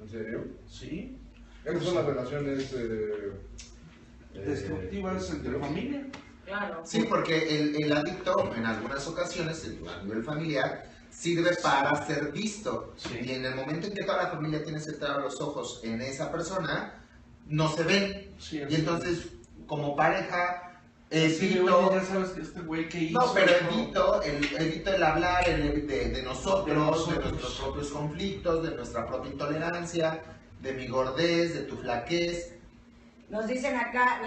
[SPEAKER 4] ¿En serio?
[SPEAKER 3] Sí.
[SPEAKER 4] Esas son las relaciones
[SPEAKER 3] destructivas entre familia.
[SPEAKER 1] Claro.
[SPEAKER 2] Sí, porque el adicto en algunas ocasiones, a nivel familiar, sirve para ser visto.
[SPEAKER 3] Sí.
[SPEAKER 2] Y en el momento en que toda la familia tiene centrados los ojos en esa persona, no se ven.
[SPEAKER 3] Sí,
[SPEAKER 2] Y entonces, como pareja,
[SPEAKER 3] sí,
[SPEAKER 2] evito...
[SPEAKER 3] ya sabes que este güey que hizo...
[SPEAKER 2] No, pero evito el hablar de nosotros, de
[SPEAKER 3] nosotros.
[SPEAKER 2] nuestros propios conflictos, de nuestra propia intolerancia, de mi gordez, de tu flaquez.
[SPEAKER 1] Nos dicen acá,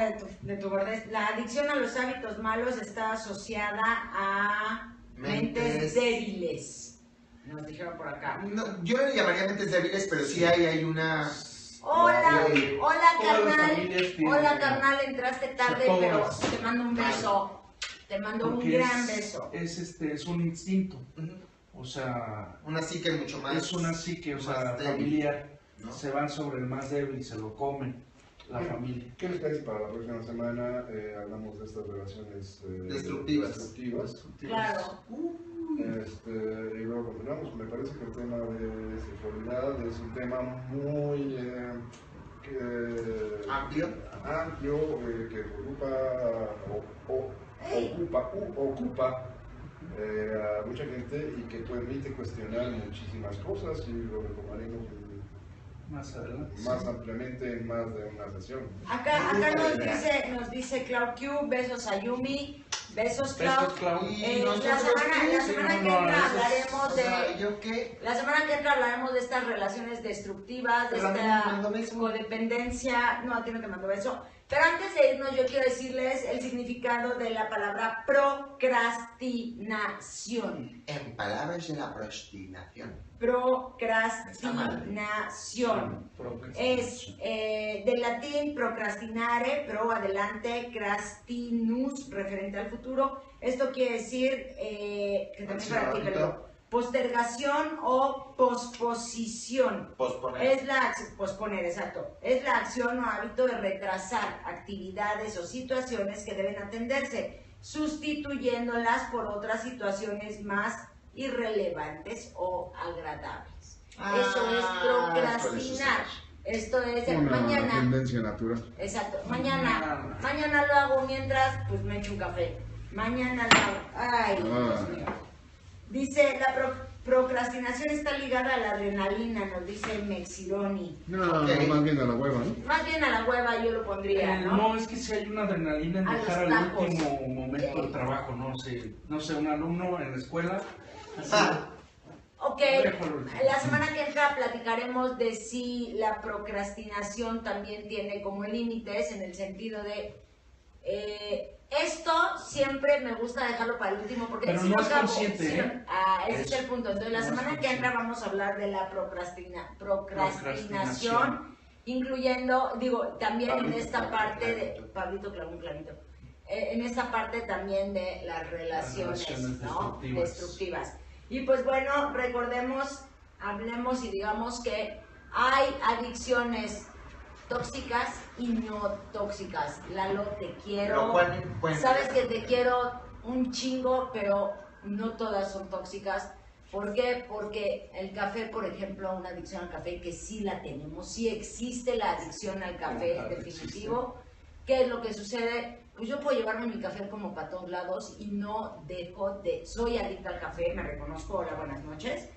[SPEAKER 1] de tu gordez, la adicción a los hábitos malos está asociada a mentes débiles. Nos dijeron por acá.
[SPEAKER 2] No, yo no le llamaría mentes débiles, pero sí hay una...
[SPEAKER 1] Hola,
[SPEAKER 2] Ay,
[SPEAKER 1] hola
[SPEAKER 3] todas las
[SPEAKER 1] carnal,
[SPEAKER 3] familias tienen-
[SPEAKER 1] hola carnal, entraste tarde,
[SPEAKER 3] Todas.
[SPEAKER 1] pero te mando un beso, te mando un
[SPEAKER 3] Porque
[SPEAKER 1] gran beso.
[SPEAKER 3] es un instinto, o sea,
[SPEAKER 2] Una psique mucho más...
[SPEAKER 3] es una psique, o sea,
[SPEAKER 2] más débil,
[SPEAKER 3] familiar,
[SPEAKER 2] ¿no?
[SPEAKER 3] se van sobre el más débil y se lo comen, la familia.
[SPEAKER 4] ¿Qué les parece para la próxima semana? Hablamos de estas relaciones
[SPEAKER 2] Destructivas.
[SPEAKER 1] Claro.
[SPEAKER 4] Y luego continuamos. Me parece que el tema de sexualidad es un tema muy
[SPEAKER 2] Amplio.
[SPEAKER 4] que ocupa a mucha gente y que permite cuestionar muchísimas cosas y lo retomaremos
[SPEAKER 3] Más adelante.
[SPEAKER 4] más ampliamente en más de una sesión.
[SPEAKER 1] Acá nos dice Clau Q, besos a Yumi, besos Clau.
[SPEAKER 3] Besos, Clau.
[SPEAKER 1] La semana que entra hablaremos de...
[SPEAKER 2] ¿Yo qué?
[SPEAKER 1] La semana que entra hablaremos de estas relaciones destructivas, de
[SPEAKER 2] Pero a mí
[SPEAKER 1] esta
[SPEAKER 2] me mandó beso.
[SPEAKER 1] codependencia. No, a ti no te mando beso. Pero antes de irnos, yo quiero decirles el significado de la palabra procrastinación.
[SPEAKER 2] En palabras de la procrastinación.
[SPEAKER 1] Procrastinación. Es del latín procrastinare, pro adelante, crastinus, referente al futuro. Esto quiere decir, que también para ti, pero postergación o posposición.
[SPEAKER 2] Posponer.
[SPEAKER 1] Posponer, exacto. Es la acción o hábito de retrasar actividades o situaciones que deben atenderse, sustituyéndolas por otras situaciones más irrelevantes o agradables. Eso es procrastinar. Esto es mañana.
[SPEAKER 4] Tendencia natural.
[SPEAKER 1] Exacto. Mañana lo hago mientras pues me echo un café. Mañana lo hago. Ay, Dios mío. Dice, la procrastinación está ligada a la adrenalina, nos dice Mexironi.
[SPEAKER 4] No, más bien a la hueva, ¿no?
[SPEAKER 1] Más bien a la hueva yo lo pondría, ¿no?
[SPEAKER 3] No, es que si hay una adrenalina en
[SPEAKER 1] A
[SPEAKER 3] dejar
[SPEAKER 1] los
[SPEAKER 3] al
[SPEAKER 1] tacos.
[SPEAKER 3] último momento el trabajo, no sé, un alumno en la escuela. Así,
[SPEAKER 1] Ok, la semana que entra platicaremos de si la procrastinación también tiene como límites en el sentido de esto siempre me gusta dejarlo para el último porque
[SPEAKER 3] pero
[SPEAKER 1] si
[SPEAKER 3] no
[SPEAKER 1] no
[SPEAKER 3] es
[SPEAKER 1] acabo,
[SPEAKER 3] consciente,
[SPEAKER 1] si
[SPEAKER 3] ¿eh?
[SPEAKER 1] no- ese es el punto. Entonces la
[SPEAKER 3] No es
[SPEAKER 1] semana que
[SPEAKER 3] consciente.
[SPEAKER 1] entra vamos a hablar de la procrastinación, incluyendo, digo, también en
[SPEAKER 2] Pablito,
[SPEAKER 1] esta parte de
[SPEAKER 2] clavito.
[SPEAKER 1] Pablito clavó un clavito. En esta parte también de las relaciones, ¿no? Destructivas. Y pues bueno, recordemos, hablemos y digamos que hay adicciones tóxicas y no tóxicas. Lalo, te quiero. Sabes que te quiero un chingo, pero no todas son tóxicas. ¿Por qué? Porque el café, por ejemplo, una adicción al café, que sí la tenemos, sí existe la adicción al café,
[SPEAKER 3] Claro,
[SPEAKER 1] definitivo. ¿Qué es lo que sucede? Pues yo puedo llevarme mi café como para todos lados y no dejo de... Soy adicta al café, me reconozco, hola, buenas noches.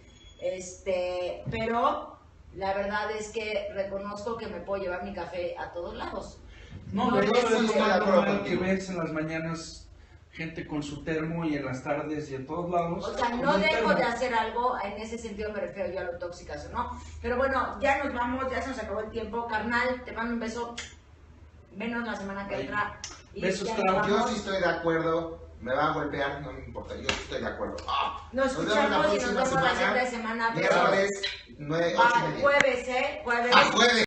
[SPEAKER 1] Pero la verdad es que reconozco que me puedo llevar mi café a todos lados.
[SPEAKER 3] No,
[SPEAKER 1] No,
[SPEAKER 3] de hecho
[SPEAKER 2] eso
[SPEAKER 3] es
[SPEAKER 2] estoy
[SPEAKER 3] lo
[SPEAKER 2] de
[SPEAKER 3] más
[SPEAKER 2] acuerdo
[SPEAKER 3] normal que
[SPEAKER 2] contigo.
[SPEAKER 3] ves en las mañanas gente con su termo y en las tardes y en todos lados.
[SPEAKER 1] O sea,
[SPEAKER 3] con
[SPEAKER 1] no
[SPEAKER 3] un
[SPEAKER 1] dejo
[SPEAKER 3] termo.
[SPEAKER 1] de hacer algo, en ese sentido me refiero yo a lo tóxicas o no. Pero bueno, ya nos vamos, ya se nos acabó el tiempo. Carnal, te mando un beso. Venos la semana que entra. Y
[SPEAKER 3] Besos,
[SPEAKER 1] ya
[SPEAKER 3] Clau.
[SPEAKER 1] nos
[SPEAKER 2] Yo
[SPEAKER 1] vamos.
[SPEAKER 2] sí estoy de acuerdo. Me va a golpear, no me importa. Yo sí estoy de acuerdo.
[SPEAKER 1] Nos
[SPEAKER 2] Nos vemos la
[SPEAKER 1] escuchamos y nos
[SPEAKER 2] próxima
[SPEAKER 1] vemos la
[SPEAKER 2] semana.
[SPEAKER 1] siguiente semana.
[SPEAKER 2] Miércoles, 8:30.
[SPEAKER 1] Jueves, ¿eh? Jueves.
[SPEAKER 2] ¡A jueves!